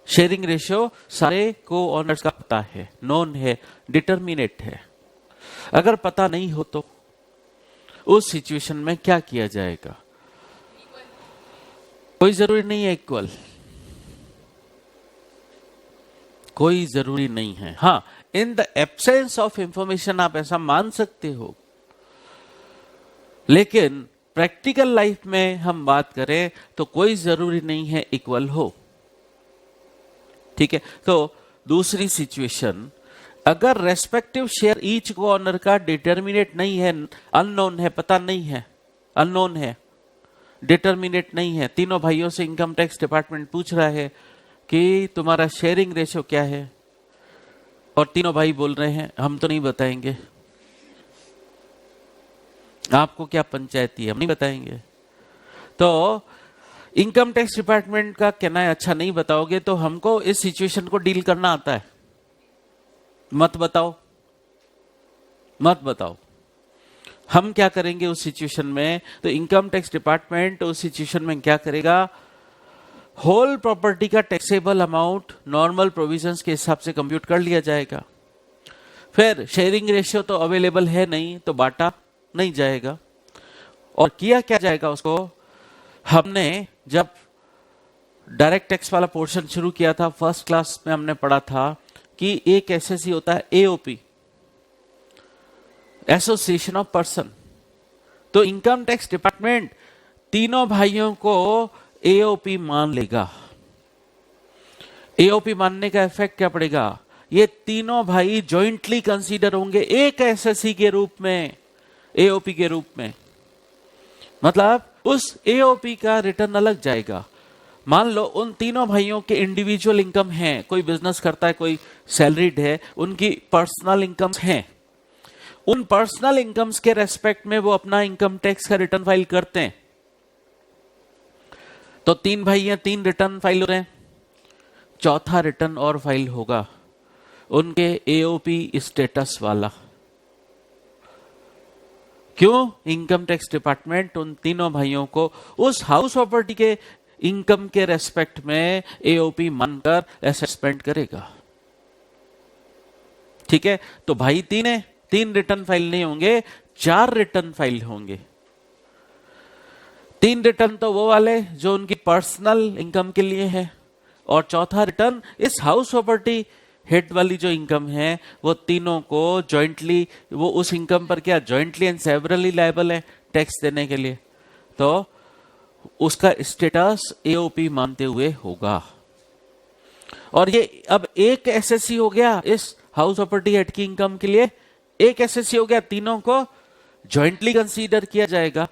शेयरिंग रेशियो सारे को ऑनर्स का पता है, नोन है, डिटरमिनेट है। अगर पता नहीं हो तो उस सिचुएशन में क्या किया जाएगा? कोई जरूरी नहीं है इक्वल, कोई जरूरी नहीं है। हां, in the absence of information आप ऐसा मान सकते हो, लेकिन प्रैक्टिकल लाइफ में हम बात करें तो कोई जरूरी नहीं है इक्वल हो। ठीक है, तो दूसरी सिचुएशन, अगर रेस्पेक्टिव शेयर ईच को ऑनर का डिटरमिनेट नहीं है, अननोन है, पता नहीं है, अननोन है, डिटरमिनेट नहीं है, तीनों भाइयों से इनकम टैक्स डिपार्टमेंट पूछ रहा है कि तुम्हारा शेयरिंग रेशियो क्या है, और तीनों भाई बोल रहे हैं हम तो नहीं बताएंगे, आपको क्या पंचायती है, हम नहीं बताएंगे। तो इनकम टैक्स डिपार्टमेंट का कहना है अच्छा नहीं बताओगे तो हमको इस सिचुएशन को डील करना आता है, मत बताओ, मत बताओ। हम क्या करेंगे उस सिचुएशन में? तो इनकम टैक्स डिपार्टमेंट उस सिचुएशन में क्या करेगा? होल प्रॉपर्टी का टैक्सेबल अमाउंट नॉर्मल प्रोविजंस के हिसाब से कंप्यूट कर लिया जाएगा। फिर शेयरिंग रेशियो तो अवेलेबल है नहीं, तो बांटा नहीं जाएगा। और किया क्या जाएगा उसको? हमने जब डायरेक्ट टैक्स वाला पोर्शन शुरू किया था, फर्स्ट क्लास में हमने पढ़ा था कि एक एसएससी होता है एओपी, एसोसिएशन ऑफ पर्सन। तो इनकम टैक्स डिपार्टमेंट तीनों भाइयों को एओपी मान लेगा। एओपी मानने का इफेक्ट क्या पड़ेगा? ये तीनों भाई जॉइंटली कंसीडर होंगे एक एसएससी के रूप में, एओपी के रूप में। मतलब उस एओपी का रिटर्न अलग जाएगा। मान लो उन तीनों भाइयों के इंडिविजुअल इनकम है, कोई बिजनेस करता है, कोई सैलरीड है, उनकी पर्सनल इनकम्स हैं। उन पर्सनल इनकम्स के रेस्पेक्ट में वो अपना इनकम टैक्स का रिटर्न फाइल करते हैं। तो 3 भाई हैं, 3 रिटर्न फाइल हो रहे हैं, चौथा रिटर्न और फाइल होगा उनके एओपी स्टेटस वाला। क्यों? इनकम टैक्स डिपार्टमेंट उन तीनों भाइयों को उस हाउस प्रॉपर्टी के इनकम के रेस्पेक्ट में एओपी मानकर असेसमेंट करेगा। ठीक है, तो भाई 3 है, 3 रिटर्न फाइल नहीं होंगे, 4 रिटर्न फाइल होंगे। 3 रिटर्न तो वो वाले जो उनकी पर्सनल इनकम के लिए है, और चौथा रिटर्न इस हाउस प्रॉपर्टी हेड वाली जो इनकम है, वो तीनों को जॉइंटली, वो उस इनकम पर क्या जॉइंटली एंड सेवरली लायबल है टैक्स देने के लिए, तो उसका स्टेटस एओपी मानते हुए होगा। और ये अब एक एसएससी हो गया इस हाउस प्रॉपर्टी हेड की इनकम के लिए, एक एसएससी हो गया, तीनों को जॉइंटली कंसीडर किया जाएगा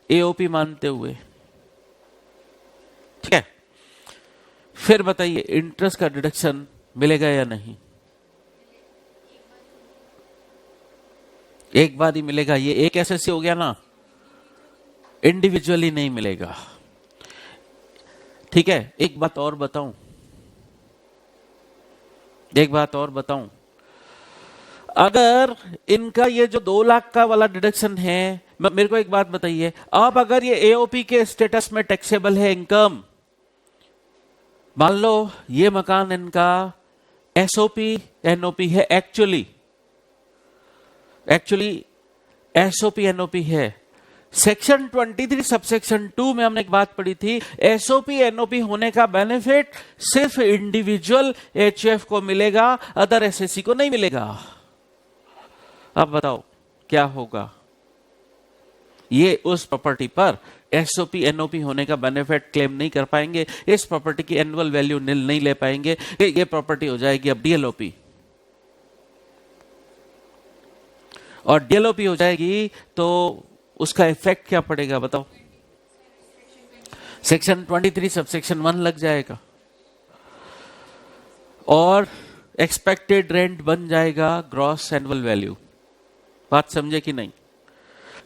एओपी मानते हुए। ठीक है, फिर बताइए इंटरेस्ट का डिडक्शन मिलेगा या नहीं? एक बार ही मिलेगा, ये एक एसएससी हो गया ना, इंडिविजुअली नहीं मिलेगा। ठीक है, एक बात और बताऊं, अगर इनका ये जो 2 लाख का वाला डिडक्शन है, मेरे को एक बात बताइए, आप अगर ये एओपी के स्टेटस में टैक्सेबल है इनकम, मान लो ये मकान इनका एसओपी एनओपी है, एक्चुअली एसओपी एनओपी है। सेक्शन 23 सबसेक्शन 2 में हमने एक बात पढ़ी थी, एसओपी एनओपी होने का बेनिफिट सिर्फ इंडिविजुअल एचयूएफ को मिलेगा, अदर एसएससी को नहीं मिलेगा। अब बताओ क्या होगा? ये उस प्रॉपर्टी पर एसओपी एनओपी होने का बेनिफिट क्लेम नहीं कर पाएंगे, इस प्रॉपर्टी की एनुअल वैल्यू निल नहीं ले पाएंगे, ये प्रॉपर्टी हो जाएगी अब डीएलओपी। और डीएलओपी हो जाएगी तो उसका इफेक्ट क्या पड़ेगा बताओ? सेक्शन 23 सबसेक्शन 1 लग जाएगा और एक्सपेक्टेड रेंट बन जाएगा ग्रॉस एनुअल वैल्यू। बात समझे कि नहीं?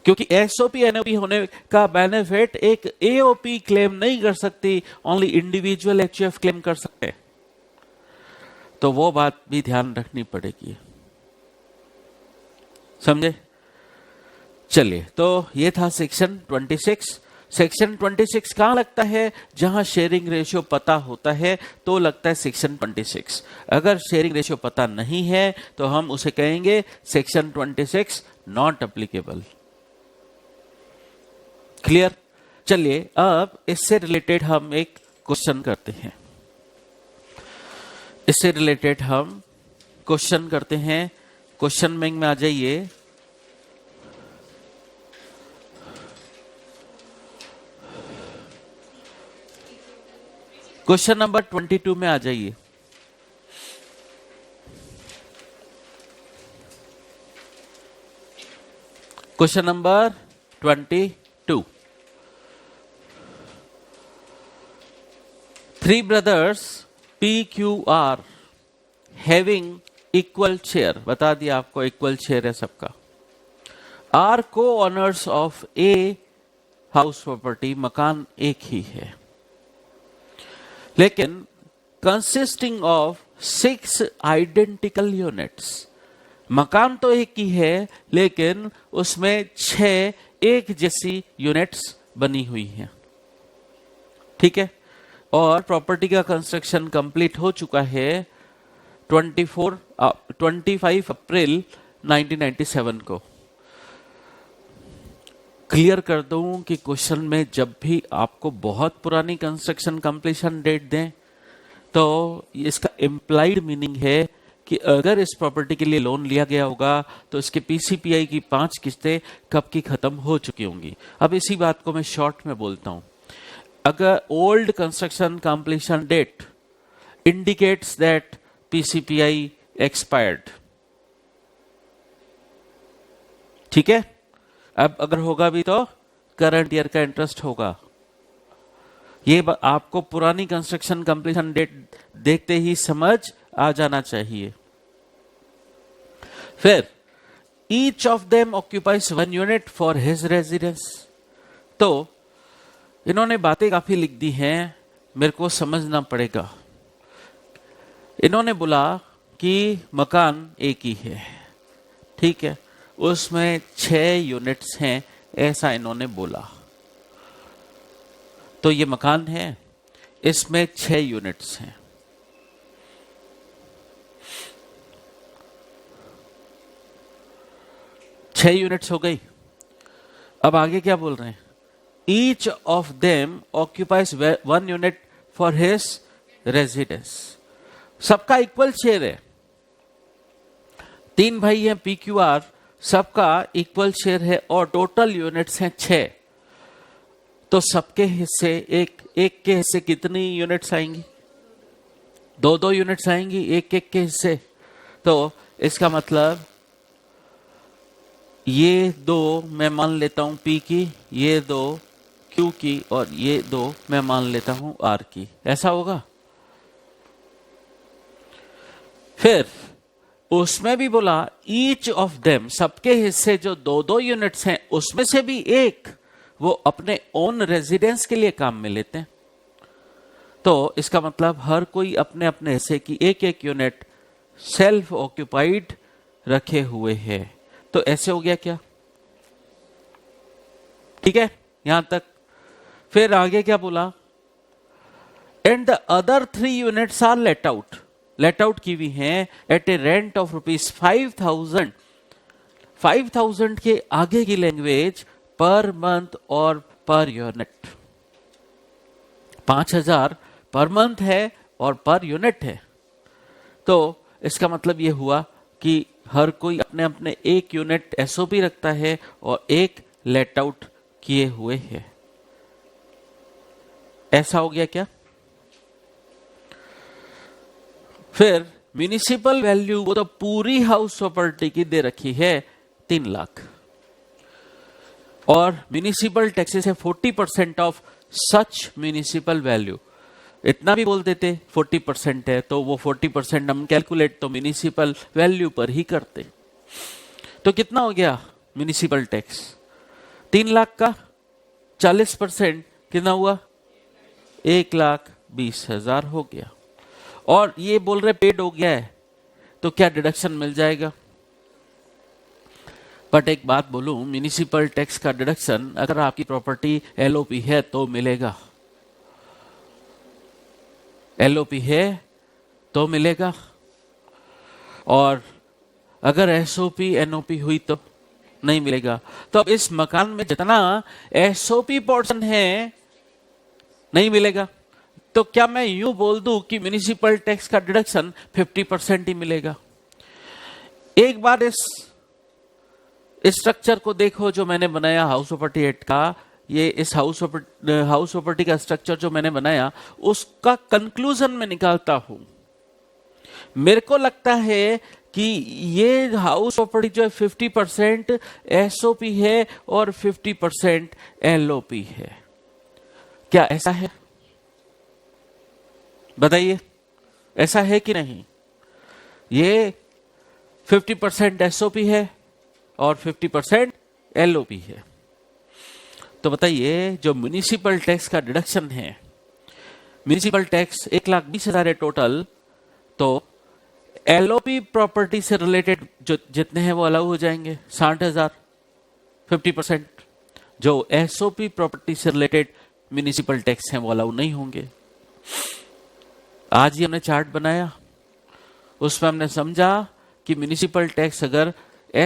क्योंकि एसओपी एनओपी होने का बेनिफिट एक एओपी क्लेम नहीं कर सकती, ओनली इंडिविजुअल एचयूएफ क्लेम कर सकते, तो वो बात भी ध्यान रखनी पड़ेगी। समझे? चलिए, तो ये था सेक्शन 26। सेक्शन 26 कहां लगता है? जहां शेयरिंग रेशियो पता होता है तो लगता है सेक्शन 26। अगर शेयरिंग रेशियो पता नहीं है तो हम उसे कहेंगे सेक्शन 26 नॉट एप्लीकेबल। क्लियर? चलिए, अब इससे रिलेटेड हम एक क्वेश्चन करते हैं। क्वेश्चन बैंक में आ जाइए। क्वेश्चन नंबर 22 में आ जाइए। Question number 22। 3 brothers PQR having equal share, बता दिया आपको इक्वल शेयर है सबका, आर को honours of a house property, मकान एक ही है लेकिन कंसिस्टिंग ऑफ 6 आइडेंटिकल यूनिट्स। मकान तो एक ही है लेकिन उसमें 6 एक जैसी यूनिट्स बनी हुई हैं। ठीक है, और प्रॉपर्टी का कंस्ट्रक्शन कंप्लीट हो चुका है 25 अप्रैल 1997 को। क्लियर कर दूं कि क्वेश्चन में जब भी आपको बहुत पुरानी कंस्ट्रक्शन कंप्लीशन डेट दें तो इसका इम्प्लाइड मीनिंग है कि अगर इस प्रॉपर्टी के लिए लोन लिया गया होगा तो इसके पीसीपीआई की 5 किस्तें कब की खत्म हो चुकी होंगी। अब इसी बात को मैं शॉर्ट में बोलता हूं, अगर old construction completion date indicates that PCPI expired, ठीक है, अब अगर होगा भी तो करंट ईयर का इंटरेस्ट होगा। ये आपको पुरानी कंस्ट्रक्शन कंप्लीशन डेट देखते ही समझ आ जाना चाहिए। फिर each of them occupies 1 unit for his residence. तो इन्होंने बातें काफी लिख दी हैं, मेरे को समझना पड़ेगा। इन्होंने बोला कि मकान एक ही है, ठीक है, उसमें 6 यूनिट्स हैं, ऐसा इन्होंने बोला। तो ये मकान है, इसमें 6 यूनिट्स हैं। 6 यूनिट्स हो गई। अब आगे क्या बोल रहे हैं? Each of them occupies 1 unit for his residence. सबका इक्वल शेयर है, 3 भाई हैं PQR, सबका इक्वल शेयर है और टोटल यूनिट्स हैं 6। तो सबके हिस्से एक के हिस्से कितनी यूनिट्स आएंगी? 2 यूनिट्स आएंगी एक के हिस्से। तो इसका मतलब ये 2 मैं मान लेता हूं P की, ये 2 Q की और ये 2 मैं मान लेता हूं R की। ऐसा होगा। फिर उसमें भी बोला ईच ऑफ देम, सबके हिस्से जो 2 यूनिट्स हैं उसमें से भी एक वो अपने ओन रेजिडेंस के लिए काम में लेते हैं। तो इसका मतलब हर कोई अपने अपने हिस्से की एक यूनिट सेल्फ ऑक्यूपाइड रखे हुए है। तो ऐसे हो गया क्या? ठीक है यहां तक। फिर आगे क्या बोला? And the other 3 units are let out की हुई हैं एट ए रेंट ऑफ ₹5,000। 5,000 के आगे की लैंग्वेज पर मंथ और पर यूनिट। 5,000 पर मंथ है और पर यूनिट है। तो इसका मतलब यह हुआ कि हर कोई अपने अपने एक यूनिट SOP रखता है और एक लेट आउट किए हुए है। ऐसा हो गया क्या? फिर म्युनिसिपल वैल्यू वो तो पूरी हाउस प्रॉपर्टी की दे रखी है 3 लाख और म्युनिसिपल टैक्सेस है 40% ऑफ सच म्युनिसिपल वैल्यू। इतना भी बोल देते 40% है तो वो 40% हम कैलकुलेट तो म्युनिसिपल वैल्यू पर ही करते। तो कितना हो गया म्युनिसिपल टैक्स? 3 लाख का 40% कितना हुआ? 1,20,000 हो गया। और ये बोल रहे पेड हो गया है तो क्या डिडक्शन मिल जाएगा? बट एक बात बोलूं, म्युनिसिपल टैक्स का डिडक्शन अगर आपकी प्रॉपर्टी LOP है तो मिलेगा। LOP है तो मिलेगा और अगर SOP NOP हुई तो नहीं मिलेगा। तो अब इस मकान में जितना SOP पोर्शन है नहीं मिलेगा। तो क्या मैं यूं बोल दूं कि म्युनिसिपल टैक्स का डिडक्शन 50% ही मिलेगा? एक बार इस स्ट्रक्चर को देखो जो मैंने बनाया हाउस प्रॉपर्टी एक्ट का। ये इस हाउस प्रॉपर्टी का स्ट्रक्चर जो मैंने बनाया उसका कंक्लूजन में निकालता हूं। मेरे को लगता है कि ये हाउस प्रॉपर्टी जो है 50% SOP है और 50% LOP है। क्या ऐसा है? बताइए ऐसा है कि नहीं? ये 50% SOP है और 50% LOP है। तो बताइए जो म्युनिसिपल टैक्स का डिडक्शन है, म्युनिसिपल टैक्स 1,20,000 है टोटल, तो LOP प्रॉपर्टी से रिलेटेड जो जितने हैं वो अलाउ हो जाएंगे 60,000 50%। जो SOP प्रॉपर्टी से रिलेटेड म्युनिसिपल टैक्स हैं वो अलाउ नहीं होंगे। आज ही हमने चार्ट बनाया, उसमें हमने समझा कि म्युनिसिपल टैक्स अगर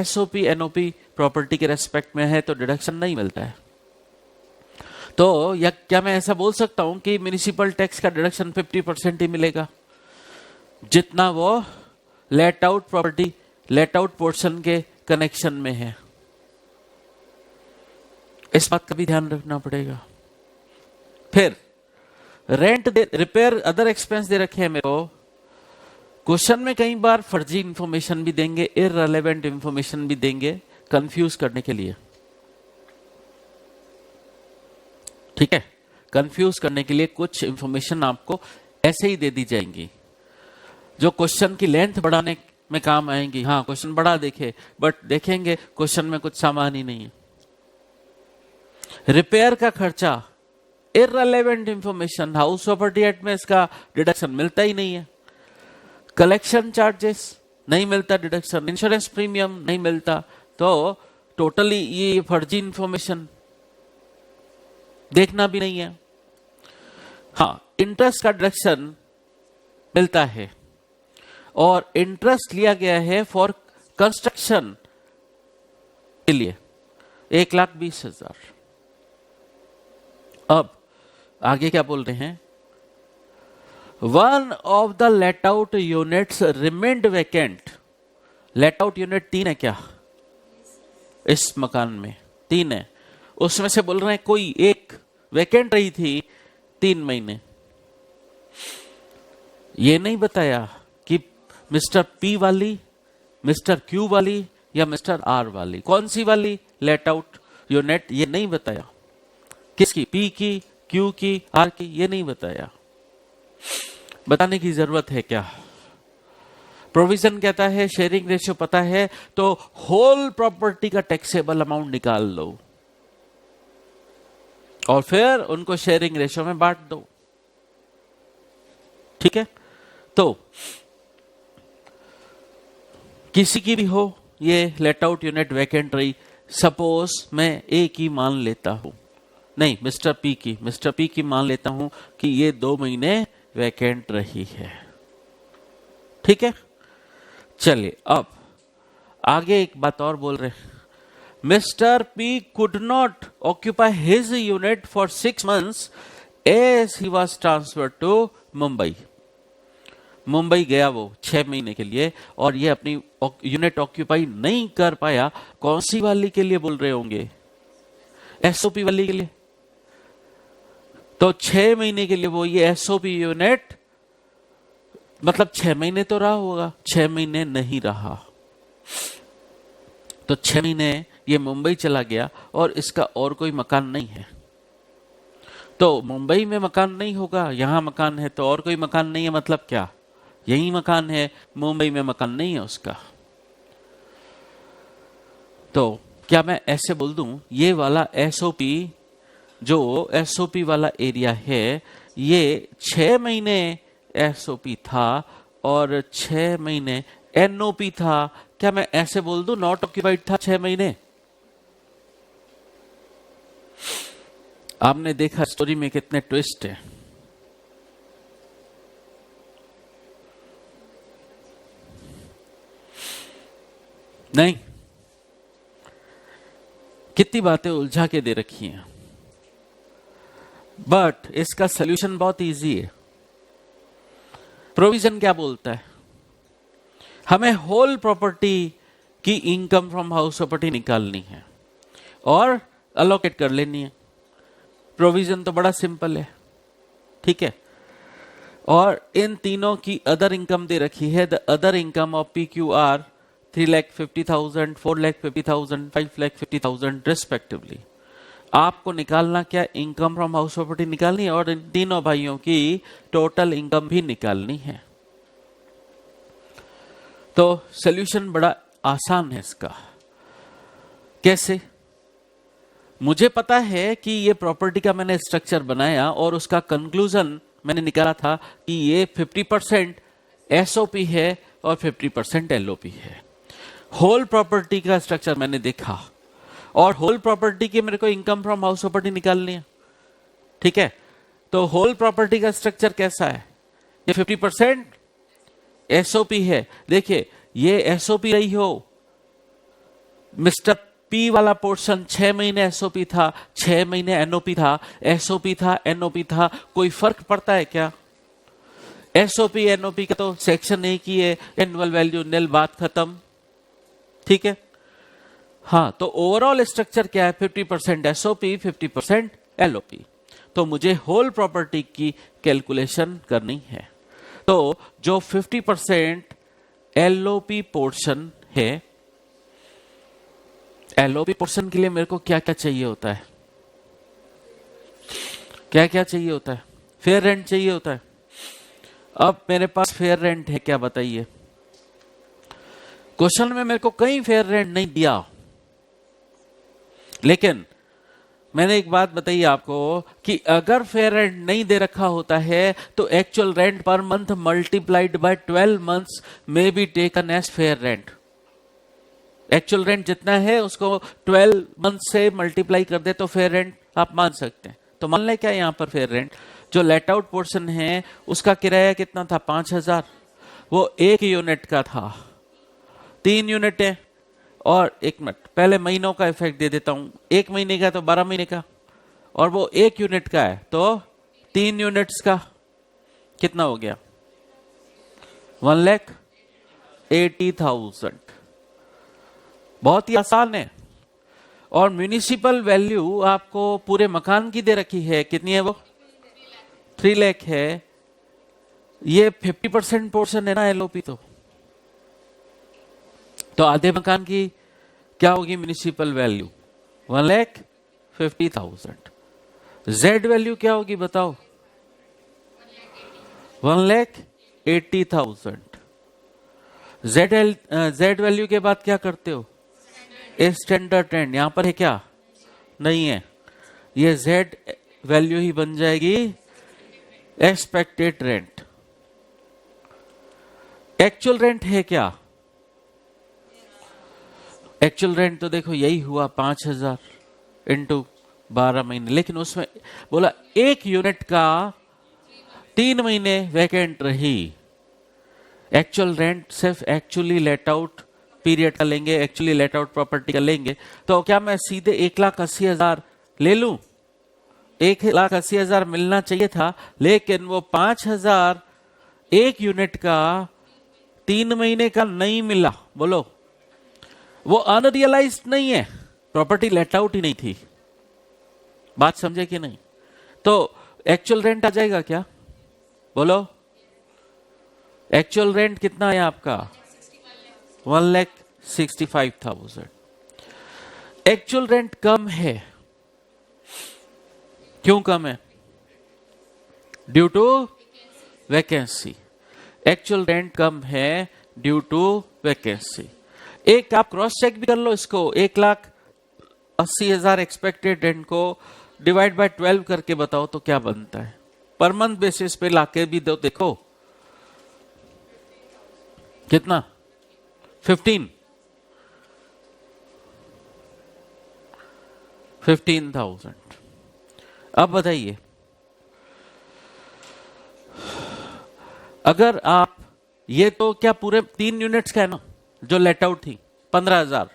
SOP NOP प्रॉपर्टी के रेस्पेक्ट में है तो डिडक्शन नहीं मिलता है। तो या क्या मैं ऐसा बोल सकता हूं कि म्युनिसिपल टैक्स का डिडक्शन 50% ही मिलेगा जितना वो let out property let out portion के कनेक्शन में है? इस बात का भी ध्यान रखना पड़ेगा। फिर रेंट रिपेयर अदर एक्सपेंस दे रखे हैं मेरे को। क्वेश्चन में कई बार फर्जी इंफॉर्मेशन भी देंगे, इररिलेवेंट इंफॉर्मेशन भी देंगे कंफ्यूज करने के लिए। ठीक है, कंफ्यूज करने के लिए कुछ इंफॉर्मेशन आपको ऐसे ही दे दी जाएंगी जो क्वेश्चन की लेंथ बढ़ाने में काम आएंगी। हाँ क्वेश्चन बड़ा देखे बट देखेंगे क्वेश्चन में कुछ सामान ही नहीं है। रिपेयर का खर्चा irrelevant information, house property act में इसका डिडक्शन मिलता ही नहीं है। कलेक्शन चार्जेस नहीं मिलता डिडक्शन, इंश्योरेंस प्रीमियम नहीं मिलता। तो टोटली ये फर्जी इंफॉर्मेशन देखना भी नहीं है। हाँ इंटरेस्ट का डिडक्शन मिलता है और इंटरेस्ट लिया गया है फॉर कंस्ट्रक्शन के लिए 1,20,000। अब आगे क्या बोल रहे हैं, one of the let out units remained vacant. Let out unit 3 है क्या इस मकान में? 3 है, उसमें से बोल रहे हैं कोई एक वैकेंट रही थी 3 महीने। ये नहीं बताया कि मिस्टर पी वाली, मिस्टर क्यू वाली या मिस्टर आर वाली, कौन सी वाली लेट आउट यूनिट, ये नहीं बताया। किसकी, पी की, क्यू की, आर की, ये नहीं बताया। बताने की जरूरत है क्या? प्रोविजन कहता है शेयरिंग रेशियो पता है तो होल प्रॉपर्टी का टैक्सेबल अमाउंट निकाल लो और फिर उनको शेयरिंग रेशियो में बांट दो। ठीक है, तो किसी की भी हो ये लेट आउट यूनिट वैकेंट रही, सपोज मैं ए की मान लेता हूं, नहीं मिस्टर पी की मान लेता हूं कि ये 2 महीने वैकेंट रही है। ठीक है, चलिए अब आगे एक बात और बोल रहे हैं, mister P could not occupy his unit for 6 months as he was transfer to Mumbai. Mumbai गया वो 6 महीने के लिए और ये अपनी यूनिट ऑक्यूपाई नहीं कर पाया। कौन सी वाली के लिए बोल रहे होंगे? एसओपी वाली के लिए। तो 6 महीने के लिए वो ये एसओपी यूनिट, मतलब 6 महीने तो रहा होगा, 6 महीने नहीं रहा, तो 6 महीने ये मुंबई चला गया और इसका और कोई मकान नहीं है। तो मुंबई में मकान नहीं होगा, यहां मकान है तो और कोई मकान नहीं है, मतलब क्या यही मकान है, मुंबई में मकान नहीं है उसका। तो क्या मैं ऐसे बोल दूं ये वाला एसओपी, जो एसओपी वाला एरिया है, ये 6 महीने एसओपी था और 6 महीने एनओपी था, क्या मैं ऐसे बोल दूं नॉट ऑक्यूपाइड था 6 महीने? आपने देखा स्टोरी में कितने ट्विस्ट है। नहीं, कितनी बातें उलझा के दे रखी हैं, बट इसका सलूशन बहुत इजी है। प्रोविजन क्या बोलता है, हमें होल प्रॉपर्टी की इनकम फ्रॉम हाउस प्रॉपर्टी निकालनी है और अलोकेट कर लेनी है। प्रोविजन तो बड़ा सिंपल है, ठीक है। और इन तीनों की अदर इनकम दे रखी है, the other income of PQR 3,50,000, 4,50,000, 5,50,000 respectively. आपको निकालना क्या, इनकम फ्रॉम हाउस प्रॉपर्टी निकालनी है और इन तीनों भाइयों की टोटल इनकम भी निकालनी है। तो सॉल्यूशन बड़ा आसान है इसका। कैसे? मुझे पता है कि ये प्रॉपर्टी का मैंने स्ट्रक्चर बनाया और उसका कंक्लूजन मैंने निकाला था कि ये 50% एसओपी है और 50% एलओपी है। होल प्रॉपर्टी का स्ट्रक्चर मैंने देखा और होल प्रॉपर्टी की मेरे को इनकम फ्रॉम हाउस प्रॉपर्टी निकालनी है, ठीक है। तो होल प्रॉपर्टी का स्ट्रक्चर कैसा है, ये 50% एसओपी है। देखिए ये एसओपी रही हो, मिस्टर पी वाला पोर्शन 6 महीने एसओपी था, 6 महीने एनओपी था, एसओपी था, एनओपी था, कोई फर्क पड़ता है क्या? एसओपी एनओपी का तो सेक्शन एक ही है, एनुअल वैल्यू निल, बात खत्म, ठीक है। हाँ, तो ओवरऑल स्ट्रक्चर क्या है, 50% एसओपी, 50% एलओपी। तो मुझे होल प्रॉपर्टी की कैलकुलेशन करनी है। तो जो 50% एलओपी पोर्शन है, एलओपी पोर्शन के लिए मेरे को क्या क्या चाहिए होता है, क्या क्या चाहिए होता है? फेयर रेंट चाहिए होता है। अब मेरे पास फेयर रेंट है क्या, बताइए? क्वेश्चन में मेरे को कहीं फेयर रेंट नहीं दिया, लेकिन मैंने एक बात बताई आपको कि अगर फेयर रेंट नहीं दे रखा होता है तो actual rent per month multiplied by 12 months में be taken as fair rent. Actual rent जितना है उसको 12 मंथ से मल्टीप्लाई कर दे तो फेयर रेंट आप मान सकते हैं। तो मान लें क्या यहां पर फेयर रेंट, जो लेट आउट पोर्शन है उसका किराया कितना था, 5,000, वो 1 यूनिट का था, 3 यूनिट है और एक मिनट, पहले महीनों का इफेक्ट दे देता हूं। 1 महीने का तो 12 महीने का, और वो 1 यूनिट का है तो 3 यूनिट्स का कितना हो गया? 1,80,000। बहुत ही आसान है। और म्यूनिसिपल वैल्यू आपको पूरे मकान की दे रखी है, कितनी है वो? 3 लाख है। ये 50% पोर्शन है ना एलओपी, तो आधे मकान की क्या होगी म्यूनिसिपल वैल्यू? 1,50,000। जेड वैल्यू क्या होगी बताओ? 1,80,000। जेड वैल्यू के बाद क्या करते हो? Standard rent. यहां पर है क्या? नहीं है। ये जेड वैल्यू ही बन जाएगी एक्सपेक्टेड रेंट। एक्चुअल रेंट है क्या? एक्चुअल रेंट तो देखो यही हुआ 5,000 इंटू 12 महीने, लेकिन उसमें बोला 1 यूनिट का 3 महीने वैकेंट रही। एक्चुअल रेंट सिर्फ एक्चुअली लेट आउट पीरियड का लेंगे, एक्चुअली लेट आउट प्रॉपर्टी का लेंगे। तो क्या मैं सीधे 1,80,000 ले लूं? 1,80,000 मिलना चाहिए था, लेकिन वो 5,000 1 यूनिट का 3 महीने का नहीं मिला। बोलो, वो अनरियलाइज्ड नहीं है, प्रॉपर्टी लेट आउट ही नहीं थी। बात समझे कि नहीं? तो एक्चुअल रेंट आ जाएगा क्या? बोलो, एक्चुअल रेंट कितना है आपका? 1,65,000। एक्चुअल रेंट कम है। क्यों कम है? Due to vacancy. Actual rent कम है ड्यू टू वैकेंसी। एक आप क्रॉस चेक भी कर लो इसको। 1,80,000 एक्सपेक्टेड रेंट को डिवाइड बाय 12 करके बताओ तो क्या बनता है? पर मंथ बेसिस पे लाके भी दो, देखो कितना? 15,000। अब बताइए, अगर आप ये तो क्या पूरे 3 यूनिट्स का है ना जो लेट आउट थी 15,000,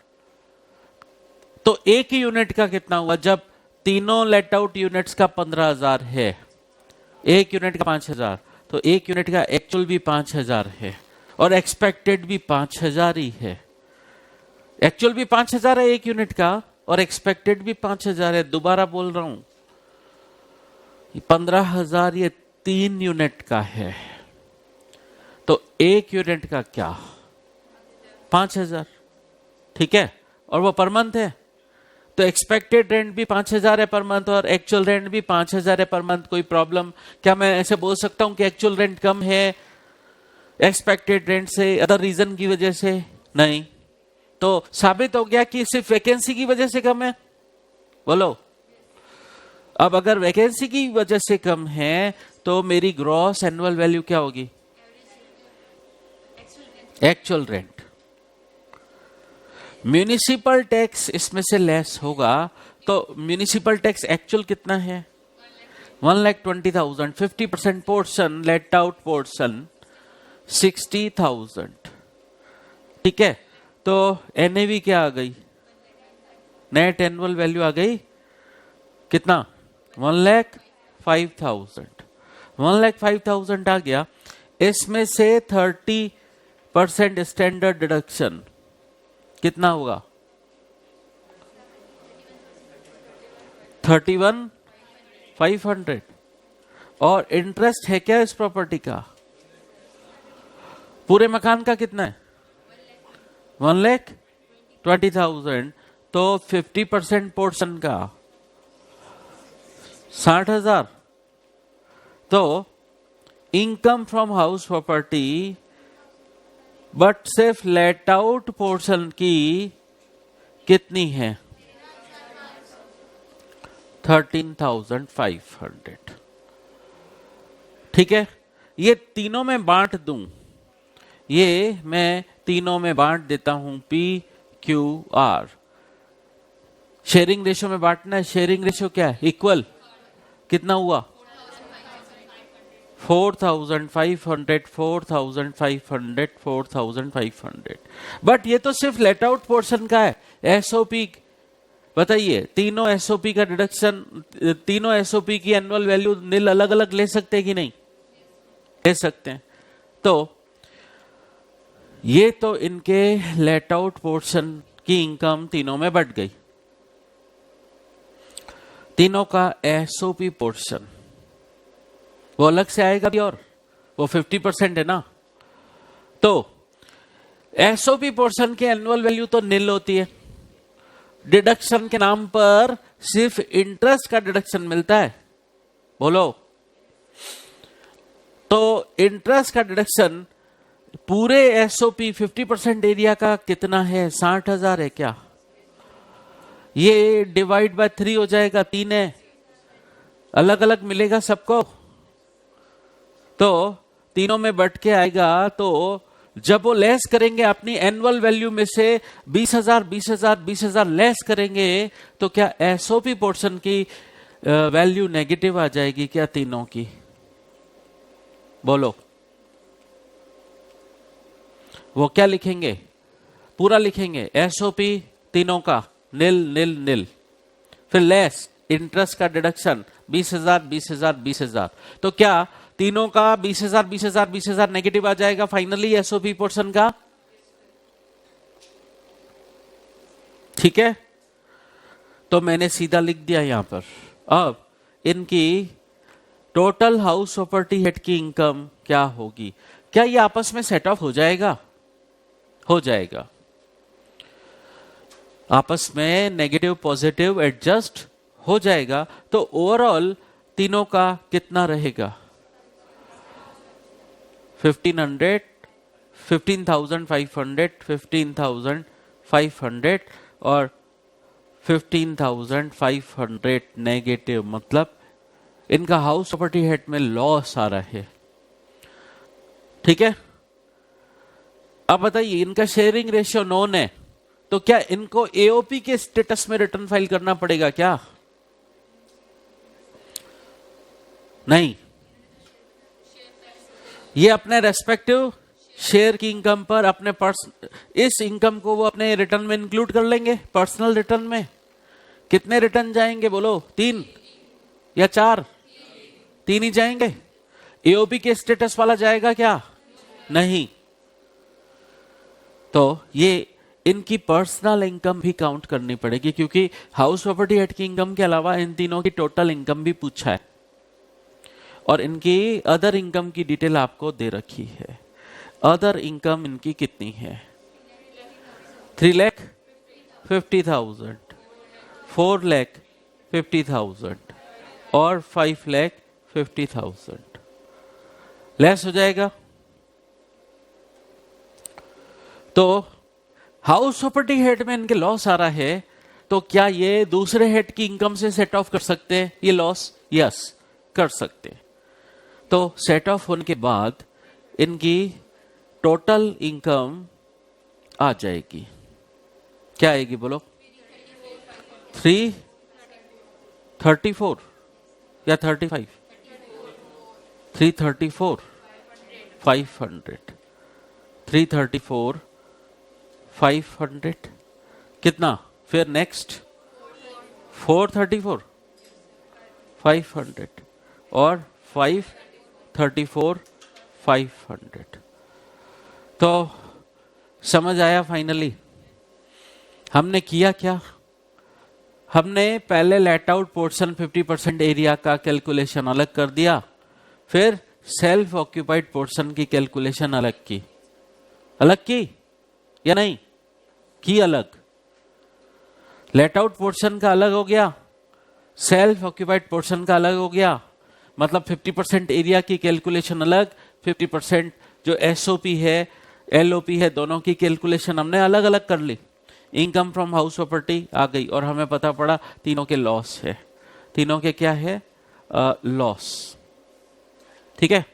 तो एक ही यूनिट का कितना हुआ? जब तीनों लेट आउट यूनिट्स का 15,000 है, एक यूनिट का 5,000, तो एक यूनिट का एक्चुअल भी 5,000 है और एक्सपेक्टेड भी 5,000 ही है। एक्चुअल भी 5,000 है एक यूनिट का और एक्सपेक्टेड भी 5,000 है। दोबारा बोल रहा हूं, 15,000 ये 3 यूनिट का है, तो एक यूनिट का क्या? 5,000। ठीक है, और वो पर मंथ है, तो एक्सपेक्टेड रेंट भी 5,000 है पर मंथ और एक्चुअल रेंट भी 5,000 है पर मंथ। कोई प्रॉब्लम? क्या मैं ऐसे बोल सकता हूं कि एक्चुअल रेंट कम है एक्सपेक्टेड रेंट से अदर रीजन की वजह से? नहीं। तो साबित हो गया कि सिर्फ वैकेंसी की वजह से कम है। बोलो, अब अगर वैकेंसी की वजह से कम है तो मेरी ग्रॉस एनुअल वैल्यू क्या होगी? Actual rent. म्यूनिसिपल टैक्स इसमें से लेस होगा, तो म्यूनिसिपल टैक्स एक्चुअल कितना है? 1,20,000। 50% पोर्शन, लेट आउट पोर्शन 60,000। ठीक है, तो एनएवी क्या आ गई? नेट एनुअल वैल्यू आ गई कितना? 1,05,000। 1,05,000 आ गया। इसमें से 30% स्टैंडर्ड डिडक्शन कितना होगा? 31,500। और इंटरेस्ट है क्या इस प्रॉपर्टी का? पूरे मकान का कितना है? 1,20,000। तो 50% पोर्शन का 60,000। तो income from house property but सिर्फ लेट आउट पोर्शन की कितनी है? 13,500। ठीक है, ये तीनों में बांट दूं, ये मैं तीनों में बांट देता हूं PQR। शेयरिंग रेशियो में बांटना है। शेयरिंग रेशियो क्या है? इक्वल। कितना हुआ? 4,500, 4,500, 4,500। बट ये तो सिर्फ लेट आउट पोर्शन का है। एसओपी बताइए, तीनों एसओपी का डिडक्शन, तीनों एसओपी की एनुअल वैल्यू नील अलग अलग ले सकते हैं कि नहीं? ले सकते हैं। तो ये तो इनके लेट आउट पोर्शन की इनकम तीनों में बढ़ गई। तीनों का एसओपी पोर्शन वो अलग से आएगा भी, और वो 50% है ना। तो एसओपी पोर्शन के एनुअल वैल्यू तो नील होती है। डिडक्शन के नाम पर सिर्फ इंटरेस्ट का डिडक्शन मिलता है, बोलो। तो इंटरेस्ट का डिडक्शन पूरे एसओपी 50% एरिया का कितना है? 60,000 है क्या? ये डिवाइड बाय 3 हो जाएगा, 3 है, अलग अलग मिलेगा सबको। तो तीनों में बट के आएगा। तो जब वो लेस करेंगे अपनी एनुअल वैल्यू में से 20,000 20,000 20,000 लेस करेंगे, तो क्या एसओपी पोर्शन की वैल्यू नेगेटिव आ जाएगी क्या तीनों की? बोलो। वो क्या लिखेंगे? पूरा लिखेंगे एसओपी तीनों का नील नील नील, फिर लेस इंटरेस्ट का डिडक्शन 20,000 20,000 20,000। तो क्या तीनों का 20,000 20,000 20,000 नेगेटिव आ जाएगा फाइनली एसओपी पोर्शन का? ठीक है, तो मैंने सीधा लिख दिया यहां पर। अब इनकी टोटल हाउस प्रॉपर्टी हेड की इनकम क्या होगी? क्या ये आपस में सेट ऑफ हो जाएगा? हो जाएगा। आपस में नेगेटिव पॉजिटिव एडजस्ट हो जाएगा। तो ओवरऑल तीनों का कितना रहेगा? 1500, 15,500, 15,500 और 15,500 नेगेटिव। मतलब इनका हाउस प्रॉपर्टी हेड में लॉस आ रहा है। ठीक है, अब बताइए, इनका शेयरिंग रेशियो नोन है, तो क्या इनको एओपी के स्टेटस में रिटर्न फाइल करना पड़ेगा क्या? नहीं, ये अपने रेस्पेक्टिव शेयर की इनकम पर अपने इस इनकम को वो अपने रिटर्न में इंक्लूड कर लेंगे। पर्सनल रिटर्न में कितने रिटर्न जाएंगे बोलो? 3 या 4? 3 ही जाएंगे। एओपी के स्टेटस वाला जाएगा क्या? नहीं। तो ये इनकी पर्सनल इनकम भी काउंट करनी पड़ेगी, क्योंकि हाउस प्रॉपर्टी हेड की इनकम के अलावा इन तीनों की टोटल इनकम भी पूछा है, और इनकी अदर इनकम की डिटेल आपको दे रखी है। अदर इनकम इनकी कितनी है? 3,50,000, 4,50,000 और 5,50,000। लेस हो जाएगा। तो हाउस प्रॉपर्टी हेड में इनके लॉस आ रहा है, तो क्या ये दूसरे हेड की इनकम से सेट ऑफ कर सकते हैं ये लॉस? यस, कर सकते हैं। तो सेट ऑफ होने के बाद इनकी टोटल इनकम आ जाएगी। क्या आएगी बोलो? 334 या 35? 334 500, 334 500 कितना? फिर नेक्स्ट 434 500 और 534 500। तो समझ आया फाइनली हमने किया क्या? हमने पहले लेट आउट पोर्शन 50% एरिया का कैलकुलेशन अलग कर दिया, फिर सेल्फ ऑक्यूपाइड पोर्शन की कैलकुलेशन अलग की। अलग की या नहीं की? अलग। लेट आउट पोर्शन का अलग हो गया, सेल्फ ऑक्यूपाइड पोर्शन का अलग हो गया। मतलब 50% एरिया की कैलकुलेशन अलग, 50% जो एसओपी है एलओपी है, दोनों की कैलकुलेशन हमने अलग अलग कर ली। इनकम फ्रॉम हाउस प्रॉपर्टी आ गई, और हमें पता पड़ा तीनों के लॉस है। तीनों के क्या है? लॉस। ठीक है,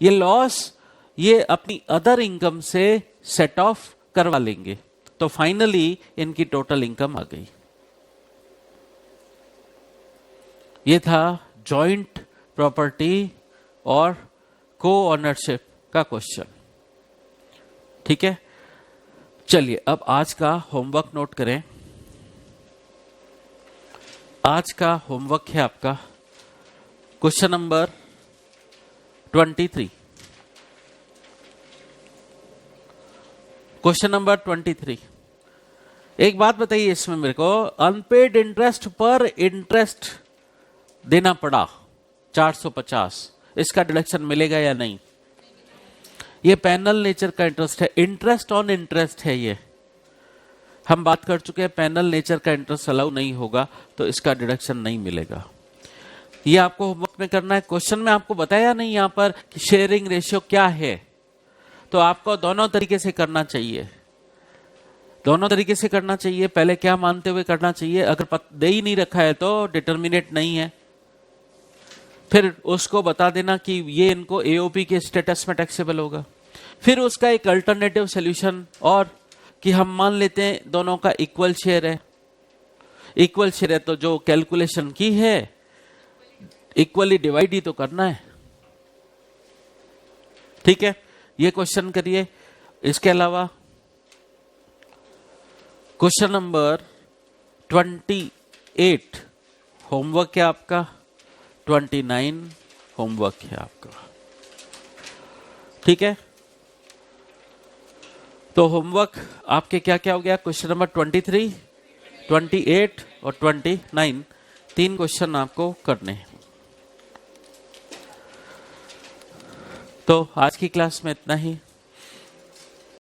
ये लॉस ये अपनी अदर इनकम से सेट ऑफ करवा लेंगे, तो फाइनली इनकी टोटल इनकम आ गई। ये था जॉइंट प्रॉपर्टी और को ऑनरशिप का क्वेश्चन। ठीक है, चलिए अब आज का होमवर्क नोट करें। आज का होमवर्क है आपका क्वेश्चन नंबर 23। Question number 23। एक बात बताइए इसमें मेरे को, अनपेड इंटरेस्ट पर इंटरेस्ट देना पड़ा 450, इसका डिडक्शन मिलेगा या नहीं? ये पैनल नेचर का इंटरेस्ट है, इंटरेस्ट ऑन इंटरेस्ट है। ये हम बात कर चुके हैं, पैनल नेचर का इंटरेस्ट अलाउ नहीं होगा तो इसका डिडक्शन नहीं मिलेगा। ये आपको होमवर्क में करना है। क्वेश्चन में आपको बताया नहीं यहाँ पर कि शेयरिंग रेशियो क्या है, तो आपको दोनों तरीके से करना चाहिए, दोनों तरीके से करना चाहिए। पहले क्या मानते हुए करना चाहिए, अगर दे ही नहीं रखा है तो डिटर्मिनेट नहीं है, फिर उसको बता देना कि ये इनको एओपी के स्टेटस में टैक्सेबल होगा। फिर उसका एक अल्टरनेटिव सॉल्यूशन, और कि हम मान लेते हैं दोनों का इक्वल शेयर है। इक्वल शेयर है तो जो कैलकुलेशन की है इक्वली डिवाइड ही तो करना है। ठीक है, ये क्वेश्चन करिए। इसके अलावा क्वेश्चन नंबर 28 होमवर्क है आपका, 29 होमवर्क है आपका। ठीक है, तो होमवर्क आपके क्या क्या हो गया? क्वेश्चन नंबर 23, 28 और 29, 3 क्वेश्चन आपको करने हैं। तो आज की क्लास में इतना ही।